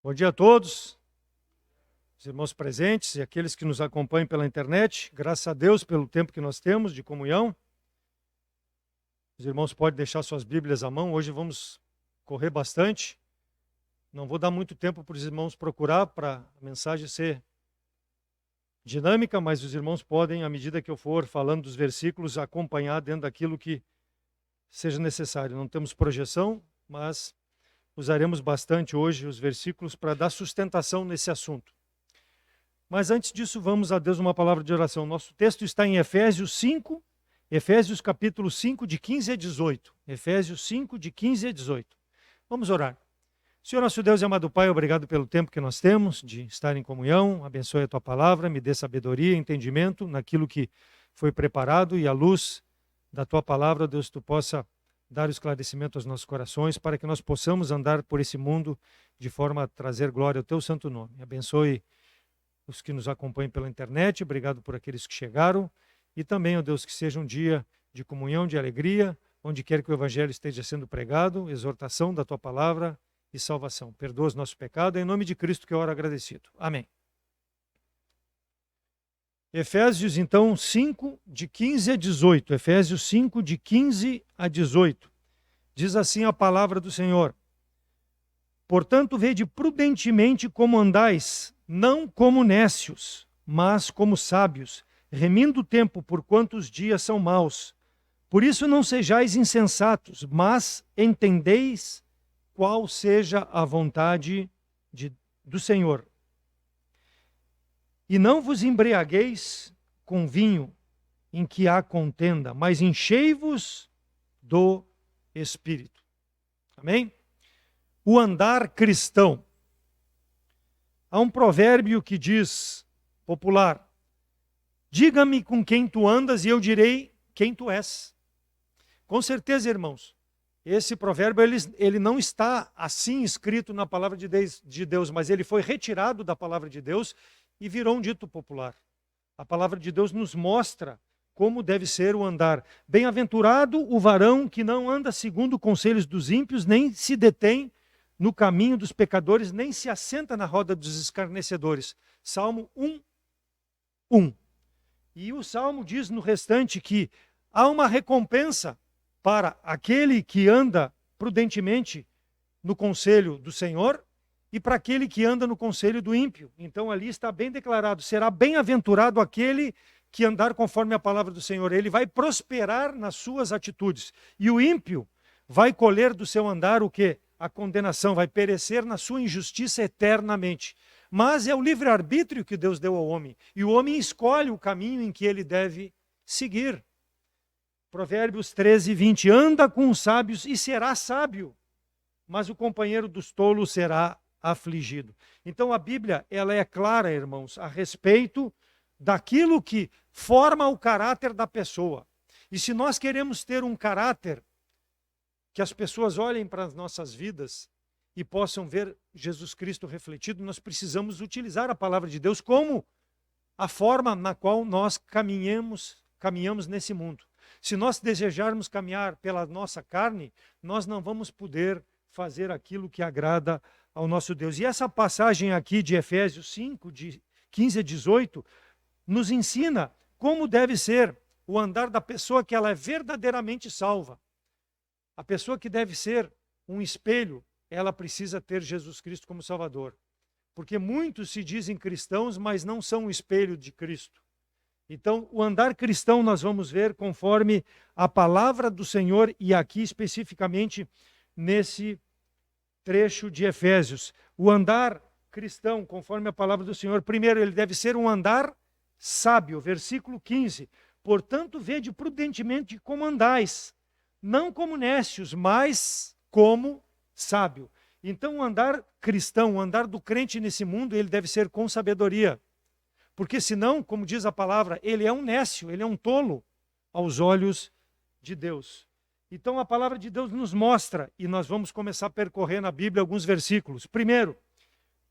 Bom dia a todos, os irmãos presentes e aqueles que nos acompanham pela internet. Graças a Deus pelo tempo que nós temos de comunhão. Os irmãos podem deixar suas Bíblias à mão. Hoje vamos correr bastante. Não vou dar muito tempo para os irmãos procurar, para a mensagem ser dinâmica, mas os irmãos podem, à medida que eu for falando dos versículos, acompanhar dentro daquilo que seja necessário. Não temos projeção, mas usaremos bastante hoje os versículos para dar sustentação nesse assunto. Mas antes disso, vamos a Deus uma palavra de oração. Nosso texto está em Efésios 5, Efésios capítulo 5, de 15 a 18. Efésios 5, de 15 a 18. Vamos orar. Senhor nosso Deus e amado Pai, obrigado pelo tempo que nós temos de estar em comunhão. Abençoe a Tua palavra, me dê sabedoria e entendimento naquilo que foi preparado e à luz da Tua palavra, Deus, Tu possa dar o esclarecimento aos nossos corações para que nós possamos andar por esse mundo de forma a trazer glória ao Teu santo nome. Abençoe os que nos acompanham pela internet, obrigado por aqueles que chegaram, e também, ó Deus, que seja um dia de comunhão, de alegria, onde quer que o Evangelho esteja sendo pregado, exortação da Tua palavra e salvação. Perdoa os nossos pecados, em nome de Cristo que eu oro agradecido. Amém. Efésios, então, 5, de 15 a 18. Efésios 5, de 15 a 18. Diz assim a palavra do Senhor: Portanto, vede prudentemente como andais, não como nécios, mas como sábios, remindo o tempo, porquanto os dias são maus. Por isso não sejais insensatos, mas entendeis qual seja a vontade do Senhor. E não vos embriagueis com vinho, em que há contenda, mas enchei-vos do Espírito. Amém? O andar cristão. Há um provérbio que diz, popular: diga-me com quem tu andas e eu direi quem tu és. Com certeza, irmãos, esse provérbio ele não está assim escrito na palavra de Deus, mas ele foi retirado da palavra de Deus e virou um dito popular. A palavra de Deus nos mostra como deve ser o andar. Bem-aventurado o varão que não anda segundo conselhos dos ímpios, nem se detém no caminho dos pecadores, nem se assenta na roda dos escarnecedores. Salmo 1, 1. E o Salmo diz no restante que há uma recompensa para aquele que anda prudentemente no conselho do Senhor e para aquele que anda no conselho do ímpio. Então ali está bem declarado: será bem-aventurado aquele que andar conforme a palavra do Senhor. Ele vai prosperar nas suas atitudes. E o ímpio vai colher do seu andar o quê? A condenação, vai perecer na sua injustiça eternamente. Mas é o livre-arbítrio que Deus deu ao homem. E o homem escolhe o caminho em que ele deve seguir. Provérbios 13, 20. Anda com os sábios e será sábio, mas o companheiro dos tolos será afligido. Então a Bíblia, ela é clara, irmãos, a respeito daquilo que forma o caráter da pessoa. E se nós queremos ter um caráter que as pessoas olhem para as nossas vidas e possam ver Jesus Cristo refletido, nós precisamos utilizar a palavra de Deus como a forma na qual nós caminhamos nesse mundo. Se nós desejarmos caminhar pela nossa carne, nós não vamos poder fazer aquilo que agrada ao nosso Deus. E essa passagem aqui de Efésios 5, de 15 a 18, nos ensina como deve ser o andar da pessoa que ela é verdadeiramente salva. A pessoa que deve ser um espelho, ela precisa ter Jesus Cristo como Salvador. Porque muitos se dizem cristãos, mas não são o espelho de Cristo. Então, o andar cristão nós vamos ver conforme a palavra do Senhor, e aqui especificamente nesse trecho de Efésios. O andar cristão, conforme a palavra do Senhor, primeiro, ele deve ser um andar sábio. Versículo 15. Portanto, vede prudentemente como andais, não como nécios, mas como sábio. Então, o andar cristão, o andar do crente nesse mundo, ele deve ser com sabedoria. Porque senão, como diz a palavra, ele é um nécio, ele é um tolo aos olhos de Deus. Então a palavra de Deus nos mostra, e nós vamos começar a percorrer na Bíblia alguns versículos. Primeiro,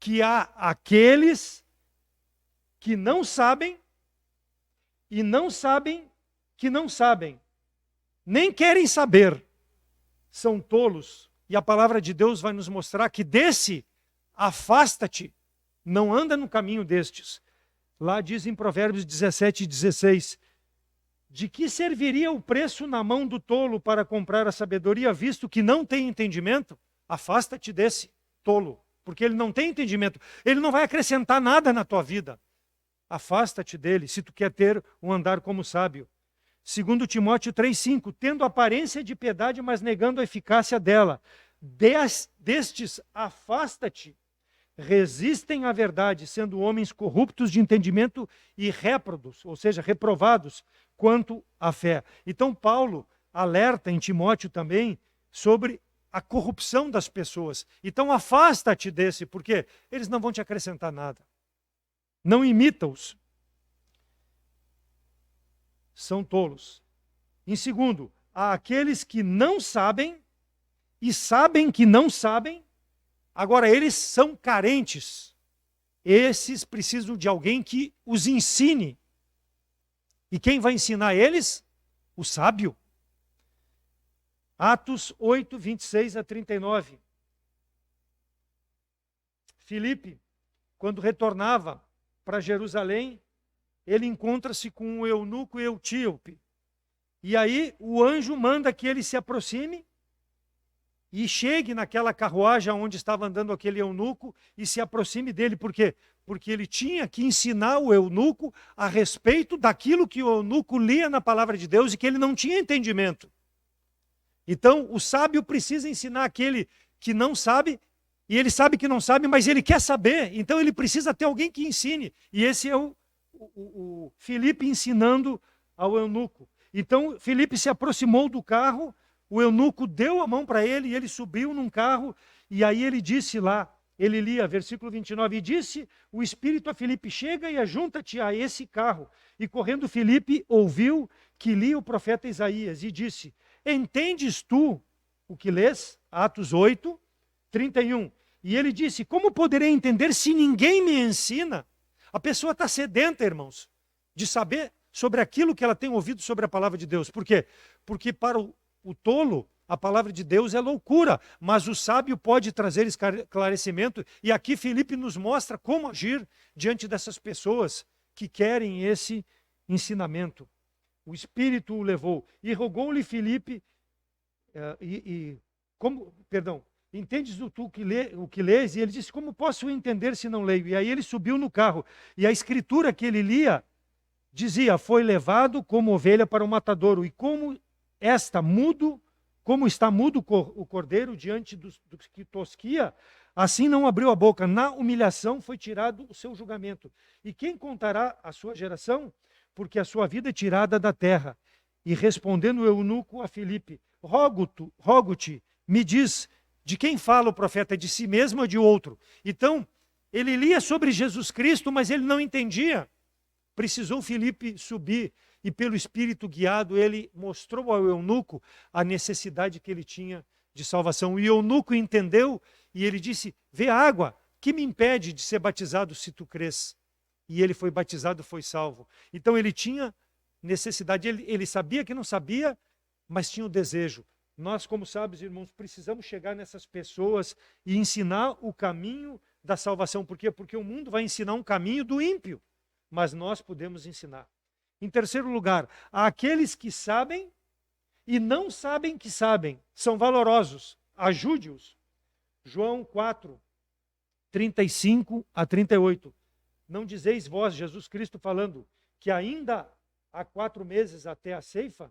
que há aqueles que não sabem, e não sabem que não sabem, nem querem saber, são tolos. E a palavra de Deus vai nos mostrar que desse afasta-te, não anda no caminho destes. Lá diz em Provérbios 17:16, de que serviria o preço na mão do tolo para comprar a sabedoria, visto que não tem entendimento? Afasta-te desse tolo, porque ele não tem entendimento, ele não vai acrescentar nada na tua vida. Afasta-te dele, se tu quer ter um andar como sábio. 2 Timóteo 3,5, tendo aparência de piedade, mas negando a eficácia dela. Destes afasta-te, resistem à verdade, sendo homens corruptos de entendimento e réprodos, ou seja, reprovados quanto à fé. Então Paulo alerta em Timóteo também sobre a corrupção das pessoas. Então afasta-te desse, porque eles não vão te acrescentar nada. Não imita-os. São tolos. Em segundo, há aqueles que não sabem e sabem que não sabem. Agora, eles são carentes. Esses precisam de alguém que os ensine. E quem vai ensinar eles? O sábio. Atos 8, 26 a 39. Filipe, quando retornava para Jerusalém, ele encontra-se com um eunuco etíope. E aí o anjo manda que ele se aproxime e chegue naquela carruagem onde estava andando aquele eunuco e se aproxime dele. Por quê? Porque ele tinha que ensinar o eunuco a respeito daquilo que o eunuco lia na palavra de Deus e que ele não tinha entendimento. Então, o sábio precisa ensinar aquele que não sabe, e ele sabe que não sabe, mas ele quer saber. Então, ele precisa ter alguém que ensine. E esse é o Filipe ensinando ao eunuco. Então, Filipe se aproximou do carro, o eunuco deu a mão para ele e ele subiu num carro, e aí ele disse lá, ele lia, versículo 29, e disse o Espírito a Filipe, chega e ajunta-te a esse carro. E correndo Filipe ouviu que lia o profeta Isaías e disse, entendes tu o que lês? Atos 8, 31. E ele disse, como poderei entender se ninguém me ensina? A pessoa está sedenta, irmãos, de saber sobre aquilo que ela tem ouvido sobre a palavra de Deus. Por quê? Porque para o tolo, a palavra de Deus é loucura, mas o sábio pode trazer esclarecimento. E aqui Filipe nos mostra como agir diante dessas pessoas que querem esse ensinamento. O Espírito o levou e rogou-lhe Filipe, entendes tu o que lês? E ele disse, como posso entender se não leio? E aí ele subiu no carro, e a escritura que ele lia dizia, foi levado como ovelha para o matadouro, e como está mudo o cordeiro diante dos que tosquia, assim não abriu a boca. Na humilhação foi tirado o seu julgamento. E quem contará a sua geração? Porque a sua vida é tirada da terra. E respondendo o eunuco a Filipe, rogo-te, me diz, de quem fala o profeta? De si mesmo ou de outro? Então, ele lia sobre Jesus Cristo, mas ele não entendia. Precisou Filipe subir e pelo Espírito guiado, ele mostrou ao eunuco a necessidade que ele tinha de salvação. E o eunuco entendeu e ele disse, vê água, que me impede de ser batizado se tu crês? E ele foi batizado, foi salvo. Então ele tinha necessidade, ele sabia que não sabia, mas tinha o desejo. Nós, como sábios, irmãos, precisamos chegar nessas pessoas e ensinar o caminho da salvação. Por quê? Porque o mundo vai ensinar um caminho do ímpio, mas nós podemos ensinar. Em terceiro lugar, há aqueles que sabem e não sabem que sabem, são valorosos, ajude-os. João 4, 35 a 38. Não dizeis vós, Jesus Cristo falando, que ainda há 4 meses até a ceifa?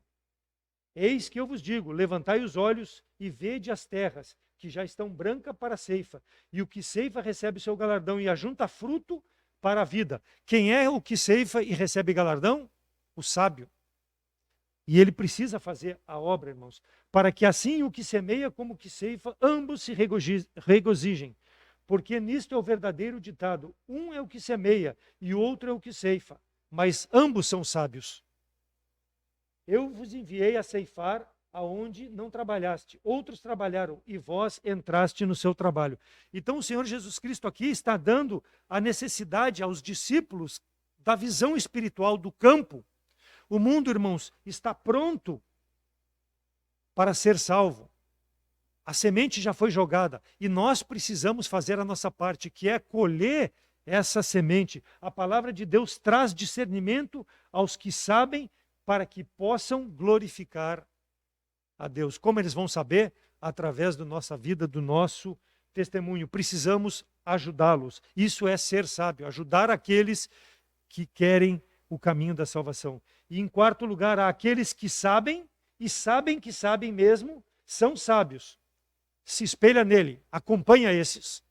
Eis que eu vos digo, levantai os olhos e vede as terras, que já estão brancas para a ceifa, e o que ceifa recebe o seu galardão e ajunta fruto para a vida. Quem é o que ceifa e recebe galardão? O sábio. E ele precisa fazer a obra, irmãos, para que assim o que semeia como o que ceifa, ambos se regozijem. Porque nisto é o verdadeiro ditado, um é o que semeia e o outro é o que ceifa, mas ambos são sábios. Eu vos enviei a ceifar aonde não trabalhaste, outros trabalharam e vós entraste no seu trabalho. Então o Senhor Jesus Cristo aqui está dando a necessidade aos discípulos da visão espiritual do campo. O mundo, irmãos, está pronto para ser salvo. A semente já foi jogada e nós precisamos fazer a nossa parte, que é colher essa semente. A palavra de Deus traz discernimento aos que sabem para que possam glorificar a Deus. Como eles vão saber? Através da nossa vida, do nosso testemunho. Precisamos ajudá-los. Isso é ser sábio, ajudar aqueles que querem o caminho da salvação. E em quarto lugar, há aqueles que sabem e sabem que sabem mesmo, são sábios. Se espelha nele, acompanha esses,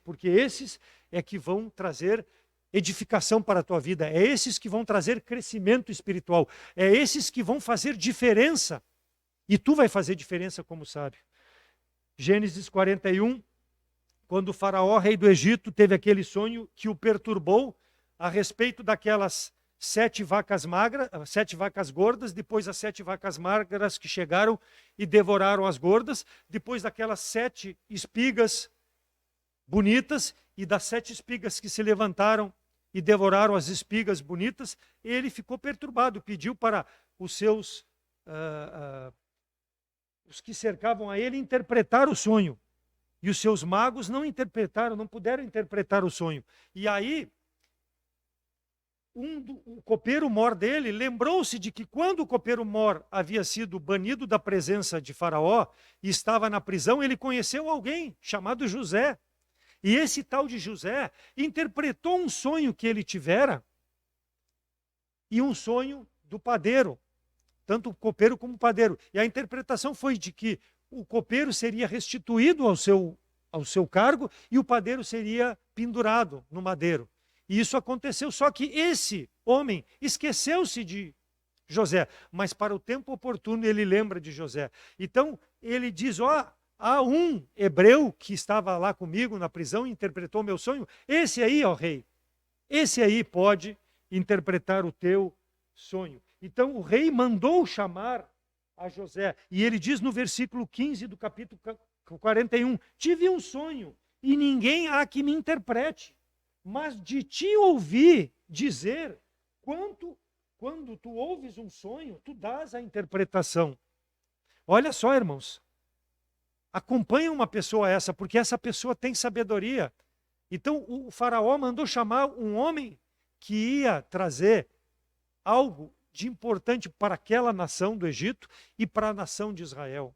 porque esses é que vão trazer edificação para a tua vida, é esses que vão trazer crescimento espiritual, é esses que vão fazer diferença, e tu vai fazer diferença como sábio. Gênesis 41, quando o faraó, rei do Egito, teve aquele sonho que o perturbou a respeito daquelas 7 vacas magras, 7 vacas gordas, depois as 7 vacas magras que chegaram e devoraram as gordas, depois daquelas 7 espigas bonitas e das 7 espigas que se levantaram e devoraram as espigas bonitas, ele ficou perturbado, pediu para os seus, os que cercavam a ele, interpretar o sonho. E os seus magos não interpretaram, não puderam interpretar o sonho. E aí, o copeiro-mor dele lembrou-se de que quando o copeiro-mor havia sido banido da presença de Faraó e estava na prisão, ele conheceu alguém chamado José. E esse tal de José interpretou um sonho que ele tivera e um sonho do padeiro, tanto o copeiro como o padeiro. E a interpretação foi de que o copeiro seria restituído ao seu cargo e o padeiro seria pendurado no madeiro. E isso aconteceu, só que esse homem esqueceu-se de José, mas para o tempo oportuno ele lembra de José. Então ele diz, há um hebreu que estava lá comigo na prisão e interpretou meu sonho, esse aí, ó rei, esse aí pode interpretar o teu sonho. Então o rei mandou chamar a José, e ele diz no versículo 15 do capítulo 41, tive um sonho e ninguém há que me interprete. Mas de ti ouvi dizer, quando tu ouves um sonho, tu dás a interpretação. Olha só, irmãos, acompanha uma pessoa essa, porque essa pessoa tem sabedoria. Então o faraó mandou chamar um homem que ia trazer algo de importante para aquela nação do Egito e para a nação de Israel.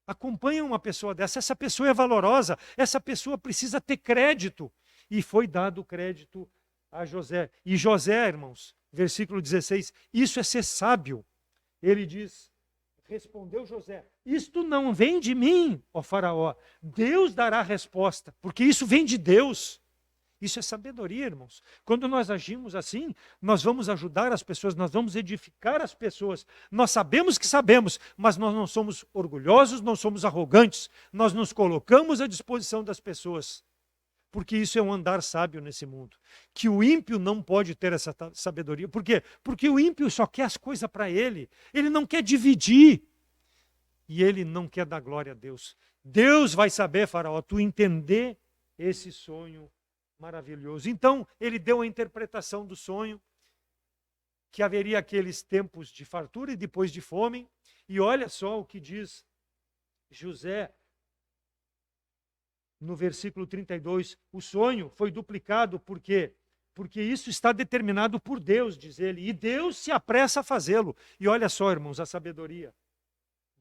Acompanha uma pessoa dessa, essa pessoa é valorosa, essa pessoa precisa ter crédito. E foi dado crédito a José. E José, irmãos, versículo 16, isso é ser sábio. Ele diz, respondeu José, isto não vem de mim, ó faraó, Deus dará resposta, porque isso vem de Deus. Isso é sabedoria, irmãos. Quando nós agimos assim, nós vamos ajudar as pessoas, nós vamos edificar as pessoas. Nós sabemos que sabemos, mas nós não somos orgulhosos, não somos arrogantes, nós nos colocamos à disposição das pessoas. Porque isso é um andar sábio nesse mundo. Que o ímpio não pode ter essa sabedoria. Por quê? Porque o ímpio só quer as coisas para ele. Ele não quer dividir. E ele não quer dar glória a Deus. Deus vai saber, faraó, tu entender esse sonho maravilhoso. Então, ele deu a interpretação do sonho, que haveria aqueles tempos de fartura e depois de fome. E olha só o que diz José, no versículo 32, o sonho foi duplicado, por quê? Porque isso está determinado por Deus, diz ele, e Deus se apressa a fazê-lo. E olha só, irmãos, a sabedoria.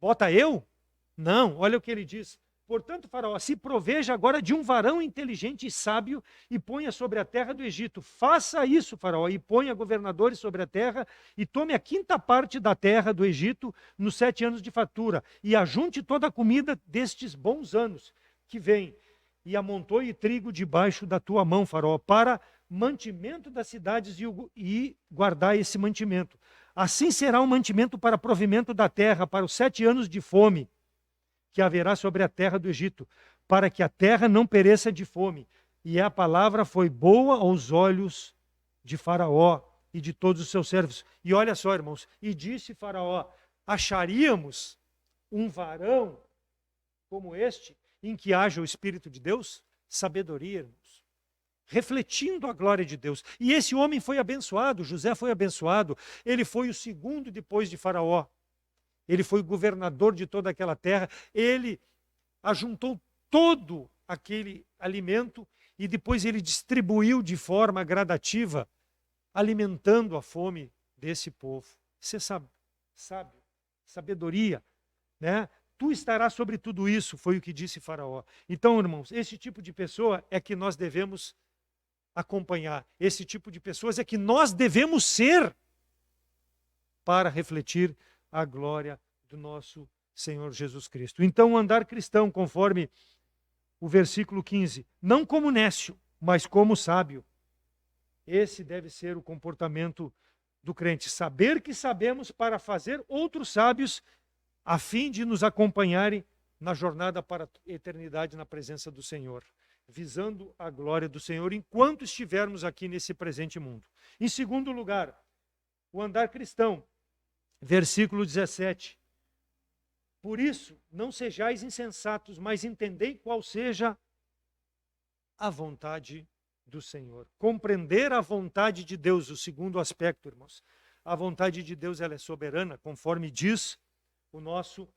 Bota eu? Não, olha o que ele diz. Portanto, faraó, se proveja agora de um varão inteligente e sábio e ponha sobre a terra do Egito. Faça isso, faraó, e ponha governadores sobre a terra e tome a 5ª parte da terra do Egito nos 7 anos de fartura e ajunte toda a comida destes bons anos que vêm. E amontoe trigo debaixo da tua mão, faraó, para mantimento das cidades e guardar esse mantimento. Assim será um mantimento para provimento da terra, para os 7 anos de fome que haverá sobre a terra do Egito, para que a terra não pereça de fome. E a palavra foi boa aos olhos de Faraó e de todos os seus servos. E olha só, irmãos, e disse Faraó, acharíamos um varão como este, em que haja o Espírito de Deus? Sabedoria, irmãos. Refletindo a glória de Deus. E esse homem foi abençoado, José foi abençoado. Ele foi o segundo depois de Faraó. ele foi governador de toda aquela terra, ele ajuntou todo aquele alimento e depois ele distribuiu de forma gradativa, alimentando a fome desse povo. Você sabe, sabedoria, né? Tu estarás sobre tudo isso, foi o que disse Faraó. Então, irmãos, esse tipo de pessoa é que nós devemos acompanhar. Esse tipo de pessoas é que nós devemos ser para refletir a glória do nosso Senhor Jesus Cristo. Então, o andar cristão, conforme o versículo 15, não como nécio, mas como sábio. Esse deve ser o comportamento do crente. Saber que sabemos para fazer outros sábios, a fim de nos acompanharem na jornada para a eternidade na presença do Senhor, visando a glória do Senhor enquanto estivermos aqui nesse presente mundo. Em segundo lugar, o andar cristão, versículo 17. Por isso, não sejais insensatos, mas entendei qual seja a vontade do Senhor. Compreender a vontade de Deus, o segundo aspecto, irmãos. A vontade de Deus, ela é soberana, conforme diz o nosso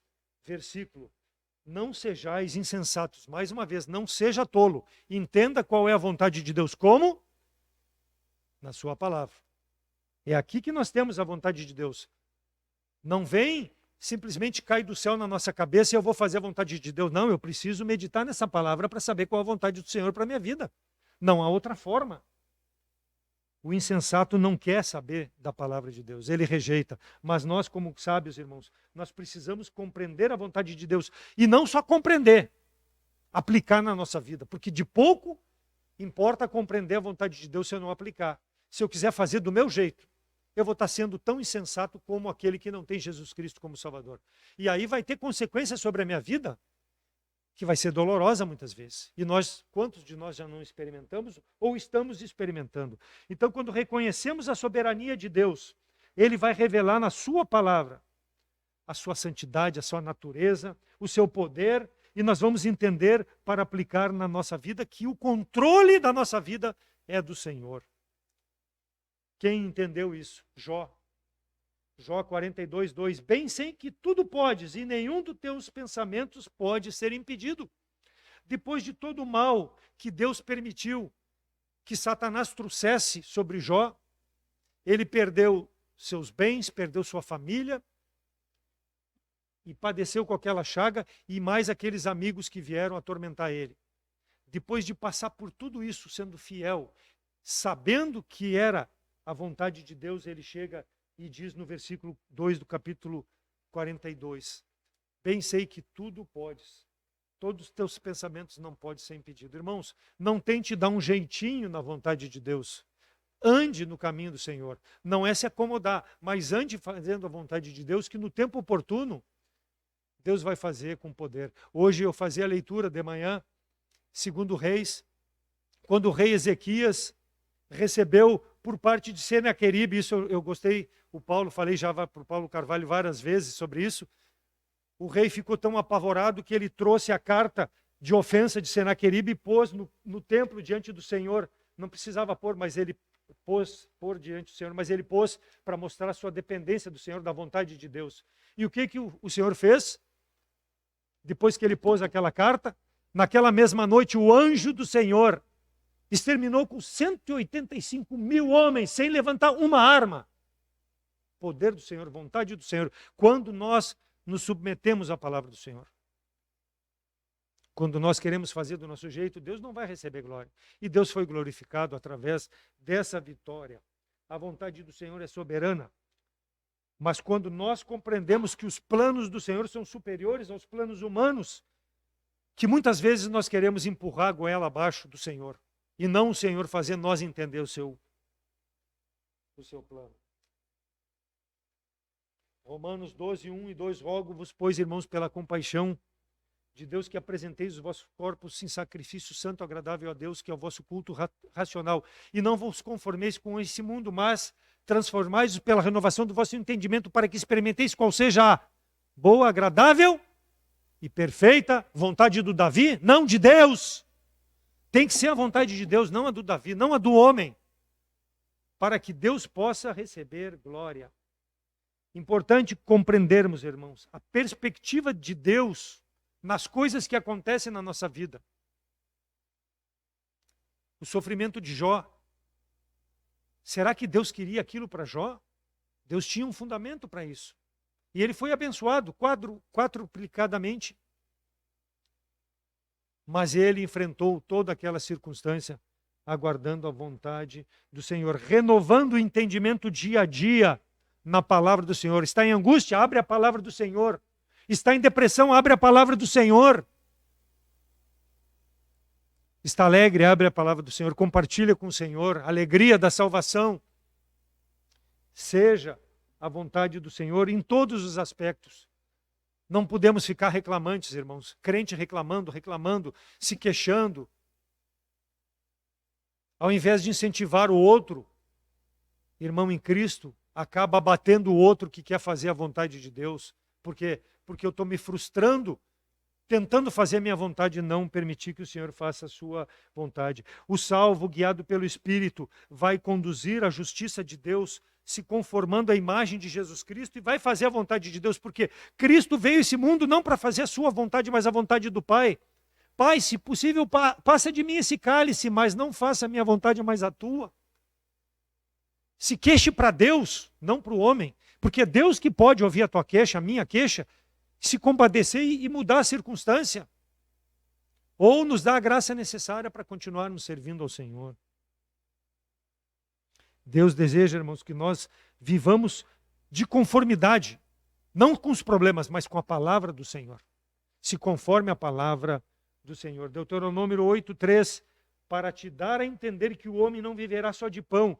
versículo. Não sejais insensatos. Mais uma vez, não seja tolo. Entenda qual é a vontade de Deus. Como? Na sua palavra. É aqui que nós temos a vontade de Deus. Não vem simplesmente cai do céu na nossa cabeça e eu vou fazer a vontade de Deus. Não, eu preciso meditar nessa palavra para saber qual é a vontade do Senhor para a minha vida. Não há outra forma. O insensato não quer saber da palavra de Deus, ele rejeita. Mas nós, como sábios, irmãos, nós precisamos compreender a vontade de Deus. E não só compreender, aplicar na nossa vida. Porque de pouco importa compreender a vontade de Deus se eu não aplicar. Se eu quiser fazer do meu jeito, eu vou estar sendo tão insensato como aquele que não tem Jesus Cristo como Salvador. E aí vai ter consequências sobre a minha vida, que vai ser dolorosa muitas vezes. E nós, quantos de nós já não experimentamos ou estamos experimentando? Então, quando reconhecemos a soberania de Deus, Ele vai revelar na sua palavra a sua santidade, a sua natureza, o seu poder, e nós vamos entender para aplicar na nossa vida que o controle da nossa vida é do Senhor. Quem entendeu isso? Jó. Jó 42, 2. Bem sei que tudo podes e nenhum dos teus pensamentos pode ser impedido. Depois de todo o mal que Deus permitiu que Satanás trouxesse sobre Jó, ele perdeu seus bens, perdeu sua família e padeceu com aquela chaga e mais aqueles amigos que vieram atormentar ele. Depois de passar por tudo isso, sendo fiel, sabendo que era a vontade de Deus, ele chega e diz no versículo 2 do capítulo 42, bem sei que tudo podes, todos os teus pensamentos não podem ser impedidos. Irmãos, não tente dar um jeitinho na vontade de Deus. Ande no caminho do Senhor. Não é se acomodar, mas ande fazendo a vontade de Deus, que no tempo oportuno, Deus vai fazer com poder. Hoje eu fazia a leitura de manhã, segundo Reis, quando o rei Ezequias recebeu por parte de Senaqueribe, isso eu gostei, o Paulo, falei já para o Paulo Carvalho várias vezes sobre isso, o rei ficou tão apavorado que ele trouxe a carta de ofensa de Senaqueribe e pôs no templo diante do Senhor, não precisava pôr, mas ele pôr diante do Senhor, mas ele pôs para mostrar a sua dependência do Senhor, da vontade de Deus. E o que o Senhor fez? Depois que ele pôs aquela carta, naquela mesma noite o anjo do Senhor exterminou com 185 mil homens, sem levantar uma arma. Poder do Senhor, vontade do Senhor. Quando nós nos submetemos à palavra do Senhor. Quando nós queremos fazer do nosso jeito, Deus não vai receber glória. E Deus foi glorificado através dessa vitória. A vontade do Senhor é soberana. Mas quando nós compreendemos que os planos do Senhor são superiores aos planos humanos, que muitas vezes nós queremos empurrar a goela abaixo do Senhor. E não o Senhor fazer nós entender o seu plano. Romanos 12, 1 e 2, rogo-vos, pois, irmãos, pela compaixão de Deus, que apresenteis os vossos corpos em sacrifício santo, agradável a Deus, que é o vosso culto racional. E não vos conformeis com esse mundo, mas transformai-vos pela renovação do vosso entendimento, para que experimenteis qual seja a boa, agradável e perfeita vontade do Davi, não de Deus. Tem que ser a vontade de Deus, não a do Davi, não a do homem, para que Deus possa receber glória. Importante compreendermos, irmãos, a perspectiva de Deus nas coisas que acontecem na nossa vida. O sofrimento de Jó. Será que Deus queria aquilo para Jó? Deus tinha um fundamento para isso. E ele foi abençoado quadruplicadamente. Mas ele enfrentou toda aquela circunstância, aguardando a vontade do Senhor, renovando o entendimento dia a dia na palavra do Senhor. Está em angústia? Abre a palavra do Senhor. Está em depressão? Abre a palavra do Senhor. Está alegre? Abre a palavra do Senhor. Compartilha com o Senhor a alegria da salvação. Seja a vontade do Senhor em todos os aspectos. Não podemos ficar reclamantes, irmãos. Crente reclamando, se queixando. Ao invés de incentivar o outro, irmão em Cristo, acaba abatendo o outro que quer fazer a vontade de Deus. Por quê? Porque eu estou me frustrando, tentando fazer a minha vontade e não permitir que o Senhor faça a sua vontade. O salvo, guiado pelo Espírito, vai conduzir a justiça de Deus, se conformando à imagem de Jesus Cristo, e vai fazer a vontade de Deus, porque Cristo veio a esse mundo não para fazer a sua vontade, mas a vontade do Pai. Pai, se possível, passa de mim esse cálice, mas não faça a minha vontade, mas a tua. Se queixe para Deus, não para o homem, porque é Deus que pode ouvir a tua queixa, a minha queixa, se compadecer e mudar a circunstância. Ou nos dá a graça necessária para continuarmos servindo ao Senhor. Deus deseja, irmãos, que nós vivamos de conformidade, não com os problemas, mas com a palavra do Senhor. Se conforme a palavra do Senhor. Deuteronômio 8:3, para te dar a entender que o homem não viverá só de pão,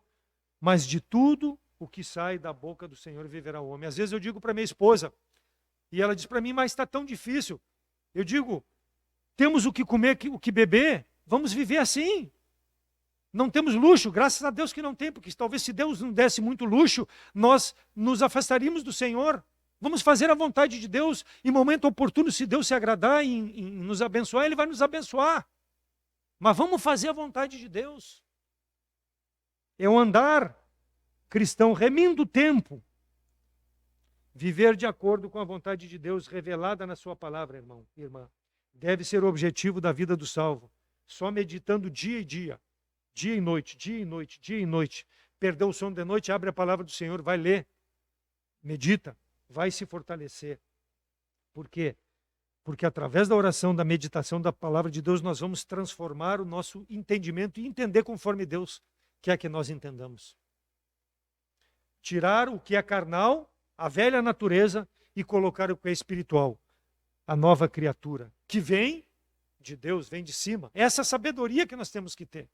mas de tudo o que sai da boca do Senhor viverá o homem. Às vezes eu digo para minha esposa, e ela diz para mim, mas está tão difícil. Eu digo, temos o que comer, o que beber, vamos viver assim. Não temos luxo, graças a Deus que não tem, porque talvez se Deus não desse muito luxo, nós nos afastaríamos do Senhor. Vamos fazer a vontade de Deus, em momento oportuno, se Deus se agradar em nos abençoar, Ele vai nos abençoar. Mas vamos fazer a vontade de Deus. É um andar cristão, remindo o tempo. Viver de acordo com a vontade de Deus revelada na sua palavra, irmão e irmã. Deve ser o objetivo da vida do salvo. Só meditando dia e dia. Dia e noite, dia e noite, dia e noite. Perdeu o sono de noite, abre a palavra do Senhor, vai ler. Medita, vai se fortalecer. Por quê? Porque através da oração, da meditação da palavra de Deus, nós vamos transformar o nosso entendimento e entender conforme Deus quer que nós entendamos. Tirar o que é carnal, a velha natureza, e colocar o que é espiritual, a nova criatura, que vem de Deus, vem de cima. Essa sabedoria que nós temos que ter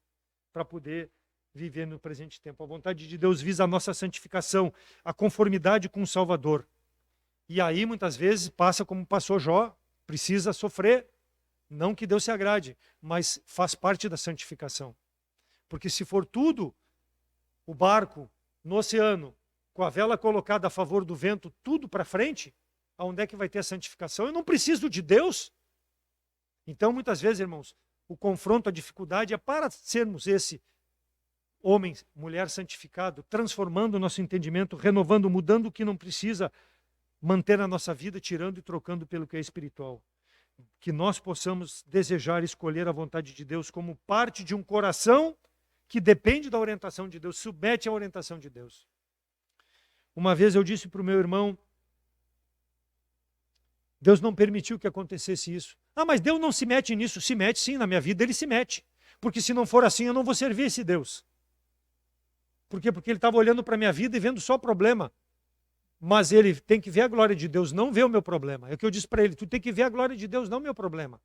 para poder viver no presente tempo. A vontade de Deus visa a nossa santificação, a conformidade com o Salvador. E aí, muitas vezes, passa como passou Jó, precisa sofrer. Não que Deus se agrade, mas faz parte da santificação. Porque se for tudo, o barco no oceano, com a vela colocada a favor do vento, tudo para frente, aonde é que vai ter a santificação? Eu não preciso de Deus. Então, muitas vezes, irmãos, o confronto, a dificuldade é para sermos esse homem, mulher santificado, transformando o nosso entendimento, renovando, mudando o que não precisa manter na nossa vida, tirando e trocando pelo que é espiritual. Que nós possamos desejar escolher a vontade de Deus como parte de um coração que depende da orientação de Deus, submete à orientação de Deus. Uma vez eu disse para o meu irmão, Deus não permitiu que acontecesse isso. Ah, mas Deus não se mete nisso. Se mete sim, na minha vida Ele se mete. Porque se não for assim, eu não vou servir esse Deus. Por quê? Porque Ele estava olhando para a minha vida e vendo só problema. Mas Ele tem que ver a glória de Deus, não ver o meu problema. É o que eu disse para ele, tu tem que ver a glória de Deus, não o meu problema.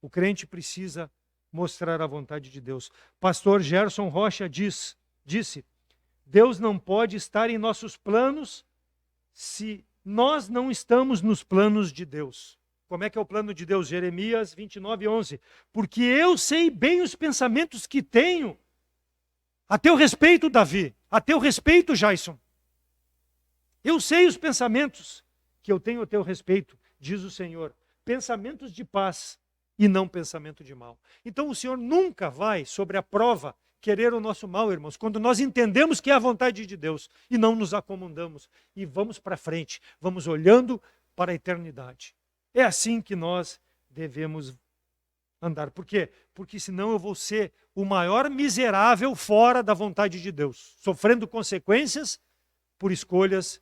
O crente precisa mostrar a vontade de Deus. Pastor Gerson Rocha disse, Deus não pode estar em nossos planos se nós não estamos nos planos de Deus. Como é que é o plano de Deus? Jeremias 29:11. Porque eu sei bem os pensamentos que tenho a teu respeito, Davi, a teu respeito, Jason. Eu sei os pensamentos que eu tenho a teu respeito, diz o Senhor. Pensamentos de paz e não pensamento de mal. Então o Senhor nunca vai, sobre a prova querer o nosso mal, irmãos, quando nós entendemos que é a vontade de Deus e não nos acomodamos e vamos para frente, vamos olhando para a eternidade. É assim que nós devemos andar. Por quê? Porque senão eu vou ser o maior miserável fora da vontade de Deus, sofrendo consequências por escolhas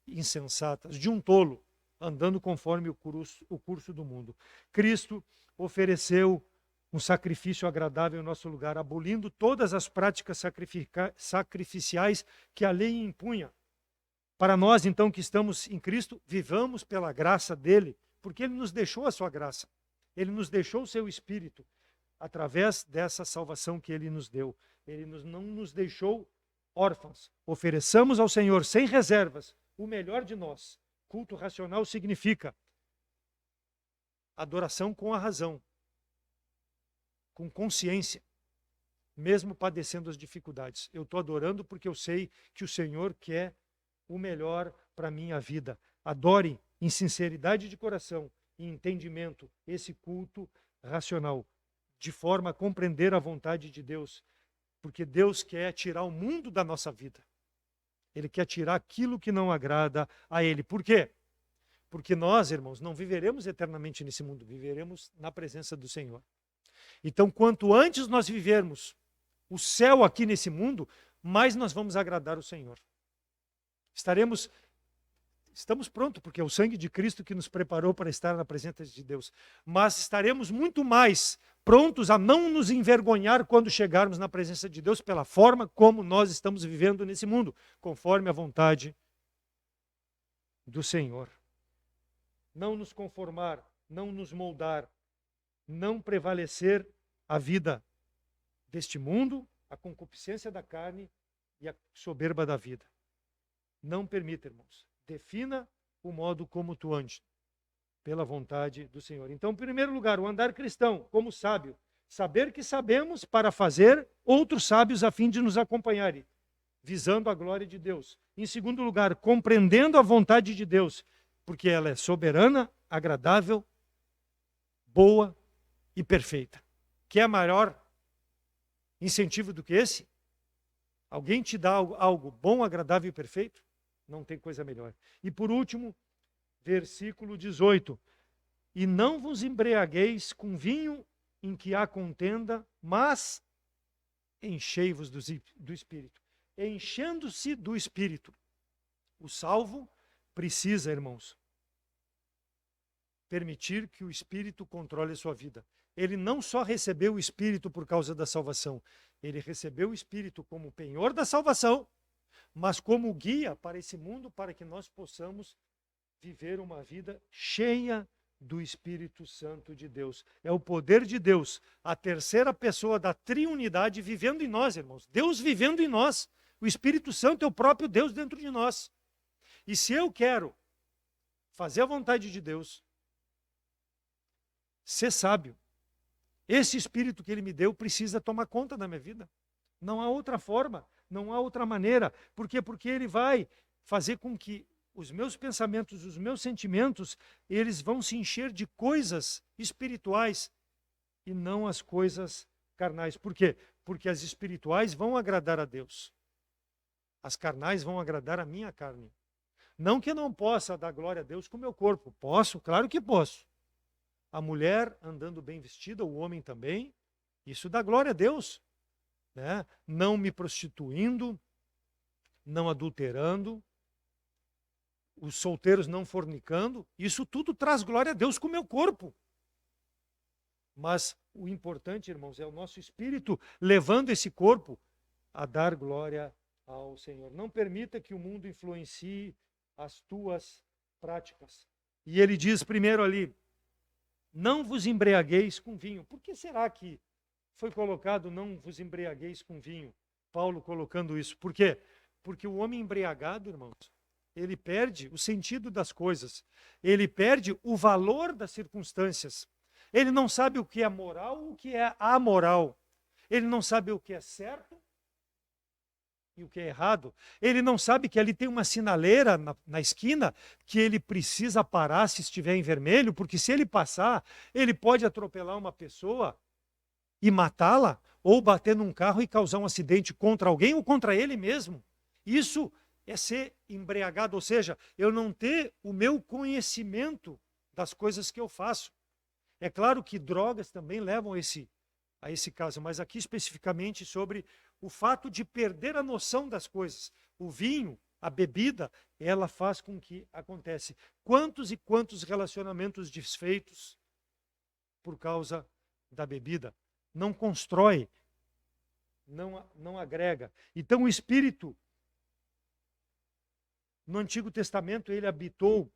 insensatas, de um tolo, andando conforme o curso do mundo. Cristo ofereceu um sacrifício agradável em nosso lugar, abolindo todas as práticas sacrificiais que a lei impunha. Para nós, então, que estamos em Cristo, vivamos pela graça dele, porque ele nos deixou a sua graça. Ele nos deixou o seu Espírito, através dessa salvação que ele nos deu. Ele não nos deixou órfãos. Ofereçamos ao Senhor, sem reservas, o melhor de nós. Culto racional significa adoração com a razão, com consciência, mesmo padecendo as dificuldades. Eu estou adorando porque eu sei que o Senhor quer o melhor para a minha vida. Adore em sinceridade de coração e entendimento esse culto racional, de forma a compreender a vontade de Deus, porque Deus quer tirar o mundo da nossa vida. Ele quer tirar aquilo que não agrada a Ele. Por quê? Porque nós, irmãos, não viveremos eternamente nesse mundo, viveremos na presença do Senhor. Então, quanto antes nós vivermos o céu aqui nesse mundo, mais nós vamos agradar o Senhor. Estamos prontos, porque é o sangue de Cristo que nos preparou para estar na presença de Deus. Mas estaremos muito mais prontos a não nos envergonhar quando chegarmos na presença de Deus pela forma como nós estamos vivendo nesse mundo, conforme a vontade do Senhor. Não nos conformar, não nos moldar, não prevalecer a vida deste mundo, a concupiscência da carne e a soberba da vida. Não permita, irmãos. Defina o modo como tu andes, pela vontade do Senhor. Então, em primeiro lugar, o andar cristão, como sábio. Saber que sabemos para fazer outros sábios a fim de nos acompanharem, visando a glória de Deus. Em segundo lugar, compreendendo a vontade de Deus, porque ela é soberana, agradável, boa e perfeita. Quer maior incentivo do que esse? Alguém te dá algo bom, agradável e perfeito? Não tem coisa melhor. E por último, versículo 18. E não vos embriagueis com vinho em que há contenda, mas enchei-vos do Espírito. Enchendo-se do Espírito. O salvo precisa, irmãos, permitir que o Espírito controle a sua vida. Ele não só recebeu o Espírito por causa da salvação, ele recebeu o Espírito como penhor da salvação, mas como guia para esse mundo, para que nós possamos viver uma vida cheia do Espírito Santo de Deus. É o poder de Deus, a terceira pessoa da triunidade vivendo em nós, irmãos. Deus vivendo em nós. O Espírito Santo é o próprio Deus dentro de nós. E se eu quero fazer a vontade de Deus, ser sábio, esse Espírito que Ele me deu precisa tomar conta da minha vida. Não há outra forma. Não há outra maneira. Por quê? Porque ele vai fazer com que os meus pensamentos, os meus sentimentos, eles vão se encher de coisas espirituais e não as coisas carnais. Por quê? Porque as espirituais vão agradar a Deus. As carnais vão agradar a minha carne. Não que eu não possa dar glória a Deus com o meu corpo. Posso, claro que posso. A mulher andando bem vestida, o homem também. Isso dá glória a Deus. Né? Não me prostituindo, não adulterando, os solteiros não fornicando, isso tudo traz glória a Deus com o meu corpo. Mas o importante, irmãos, é o nosso espírito levando esse corpo a dar glória ao Senhor. Não permita que o mundo influencie as tuas práticas. E ele diz primeiro ali, não vos embriagueis com vinho. Por que será que foi colocado, não vos embriagueis com vinho? Paulo colocando isso. Por quê? Porque o homem embriagado, irmãos, ele perde o sentido das coisas. Ele perde o valor das circunstâncias. Ele não sabe o que é moral ou o que é amoral. Ele não sabe o que é certo e o que é errado. Ele não sabe que ali tem uma sinaleira na esquina que ele precisa parar se estiver em vermelho, porque se ele passar, ele pode atropelar uma pessoa e matá-la, ou bater num carro e causar um acidente contra alguém ou contra ele mesmo. Isso é ser embriagado, ou seja, eu não ter o meu conhecimento das coisas que eu faço. É claro que drogas também levam a esse caso, mas aqui especificamente sobre o fato de perder a noção das coisas. O vinho, a bebida, ela faz com que acontece. Quantos e quantos relacionamentos desfeitos por causa da bebida? Não constrói, não agrega. Então o Espírito, no Antigo Testamento, ele habitou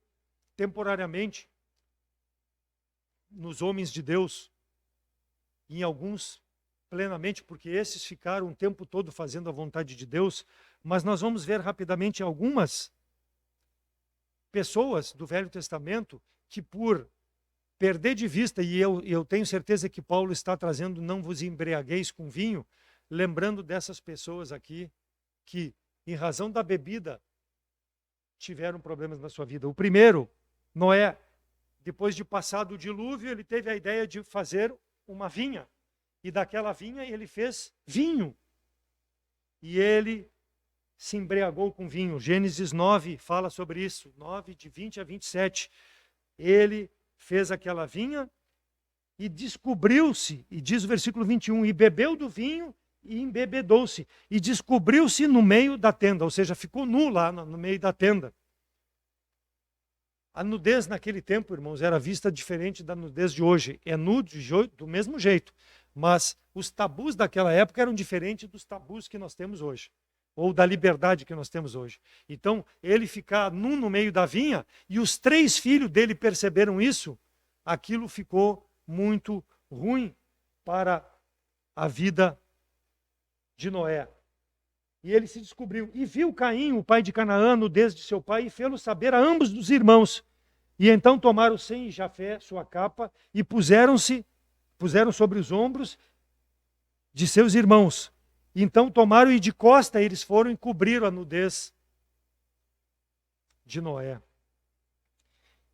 temporariamente nos homens de Deus, e em alguns plenamente, porque esses ficaram o tempo todo fazendo a vontade de Deus, mas nós vamos ver rapidamente algumas pessoas do Velho Testamento que, por perder de vista, e eu tenho certeza que Paulo está trazendo, não vos embriagueis com vinho, lembrando dessas pessoas aqui que, em razão da bebida, tiveram problemas na sua vida. O primeiro, Noé, depois de passado o dilúvio, ele teve a ideia de fazer uma vinha. E daquela vinha ele fez vinho. E ele se embriagou com vinho. Gênesis 9 fala sobre isso, 9, de 20 a 27. Ele fez aquela vinha e descobriu-se, e diz o versículo 21, e bebeu do vinho e embebedou-se, e descobriu-se no meio da tenda, ou seja, ficou nu lá no meio da tenda. A nudez naquele tempo, irmãos, era vista diferente da nudez de hoje. É nu do mesmo jeito, mas os tabus daquela época eram diferentes dos tabus que nós temos hoje, ou da liberdade que nós temos hoje. Então, ele ficar nu no meio da vinha, e os 3 filhos dele perceberam isso, aquilo ficou muito ruim para a vida de Noé. E ele se descobriu. E viu Caim, o pai de Canaã, nudez de seu pai, e fê-lo saber a ambos dos irmãos. E então tomaram Sem e Jafé sua capa, e puseram sobre os ombros de seus irmãos. E então tomaram, e de costa eles foram e cobriram a nudez de Noé.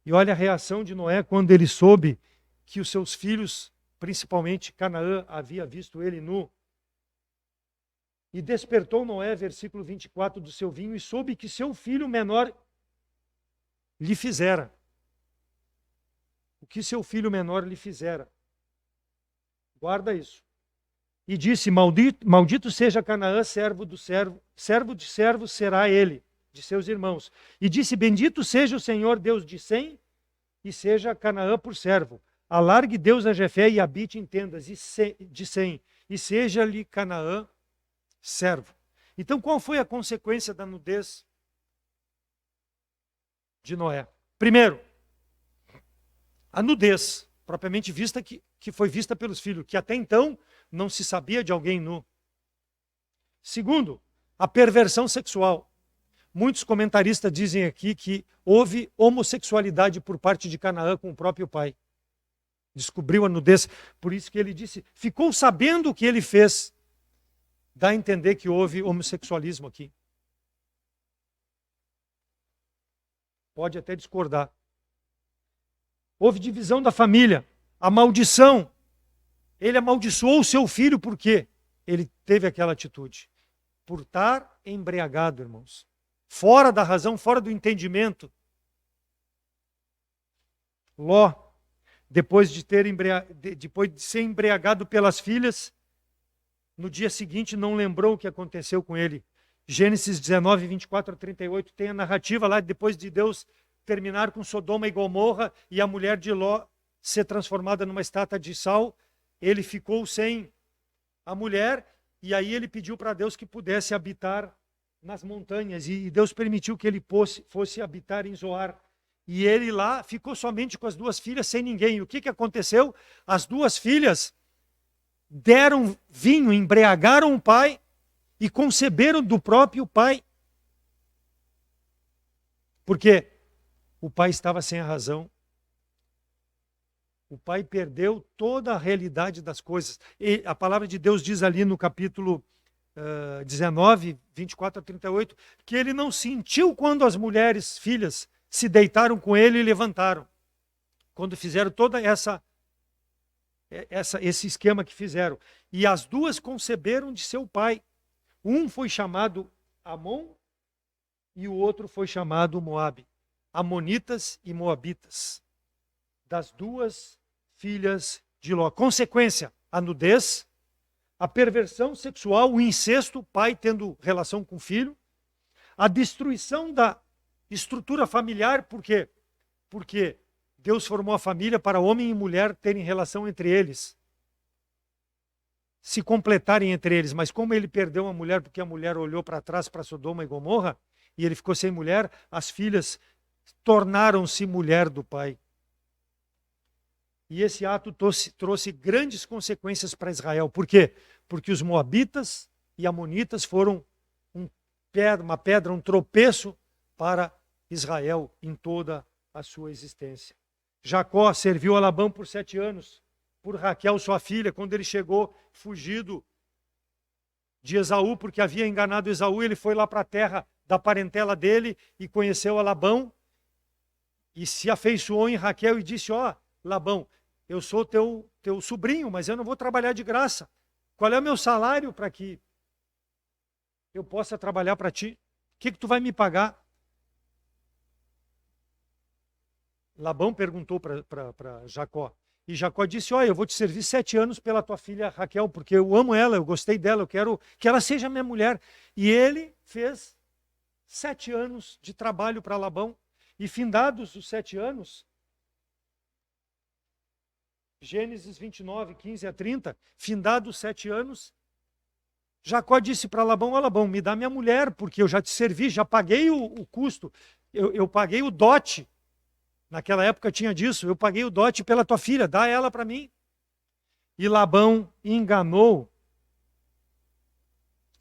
E olha a reação de Noé quando ele soube que os seus filhos, principalmente Canaã, havia visto ele nu. E despertou Noé, versículo 24, do seu vinho, e soube que seu filho menor lhe fizera. O que seu filho menor lhe fizera. Guarda isso. E disse, maldito seja Canaã, servo de servo será ele, de seus irmãos. E disse, bendito seja o Senhor Deus de Sem, e seja Canaã por servo. Alargue Deus a Jefé e habite em tendas de Sem, e seja-lhe Canaã servo. Então, qual foi a consequência da nudez de Noé? Primeiro, a nudez, propriamente vista, que foi vista pelos filhos, que até então não se sabia de alguém nu. Segundo, a perversão sexual. Muitos comentaristas dizem aqui que houve homossexualidade por parte de Canaã com o próprio pai. Descobriu a nudez, por isso que ele disse, ficou sabendo o que ele fez. Dá a entender que houve homossexualismo aqui. Pode até discordar. Houve divisão da família. A maldição. Ele amaldiçoou o seu filho porque ele teve aquela atitude. Por estar embriagado, irmãos. Fora da razão, fora do entendimento. Ló, depois de ser embriagado pelas filhas, no dia seguinte não lembrou o que aconteceu com ele. Gênesis 19, 24 a 38, tem a narrativa lá, depois de Deus terminar com Sodoma e Gomorra e a mulher de Ló ser transformada numa estátua de sal, ele ficou sem a mulher, e aí ele pediu para Deus que pudesse habitar nas montanhas, e Deus permitiu que ele fosse habitar em Zoar. E ele lá ficou somente com as 2 filhas, sem ninguém. E o que aconteceu? As 2 filhas deram vinho, embriagaram o pai e conceberam do próprio pai. Porque o pai estava sem a razão. O pai perdeu toda a realidade das coisas. E a palavra de Deus diz ali no capítulo 19, 24 a 38, que ele não sentiu quando as mulheres, filhas, se deitaram com ele e levantaram. Quando fizeram toda essa esse esquema que fizeram. E as duas conceberam de seu pai. Um foi chamado Amon e o outro foi chamado Moabe. Amonitas e Moabitas. Das duas filhas de Ló. Consequência, a nudez, a perversão sexual, o incesto, o pai tendo relação com o filho, a destruição da estrutura familiar, por quê? Porque Deus formou a família para homem e mulher terem relação entre eles, se completarem entre eles, mas como ele perdeu a mulher porque a mulher olhou para trás para Sodoma e Gomorra, e ele ficou sem mulher, as filhas tornaram-se mulher do pai. E esse ato trouxe grandes consequências para Israel. Por quê? Porque os moabitas e amonitas foram uma pedra, um tropeço para Israel em toda a sua existência. Jacó serviu a Labão por 7 anos, por Raquel, sua filha, quando ele chegou fugido de Esaú, porque havia enganado Esaú, ele foi lá para a terra da parentela dele e conheceu a Labão e se afeiçoou em Raquel e disse: ó, Labão, eu sou teu sobrinho, mas eu não vou trabalhar de graça. Qual é o meu salário para que eu possa trabalhar para ti? O que tu vai me pagar? Labão perguntou para Jacó. E Jacó disse: olha, eu vou te servir 7 anos pela tua filha Raquel, porque eu amo ela, eu gostei dela, eu quero que ela seja minha mulher. E ele fez 7 anos de trabalho para Labão. E findados os 7 anos, Gênesis 29, 15 a 30, findados 7 anos, Jacó disse para Labão: ó Labão, me dá minha mulher, porque eu já te servi, já paguei o custo, eu paguei o dote. Naquela época tinha disso, eu paguei o dote pela tua filha, dá ela para mim. E Labão enganou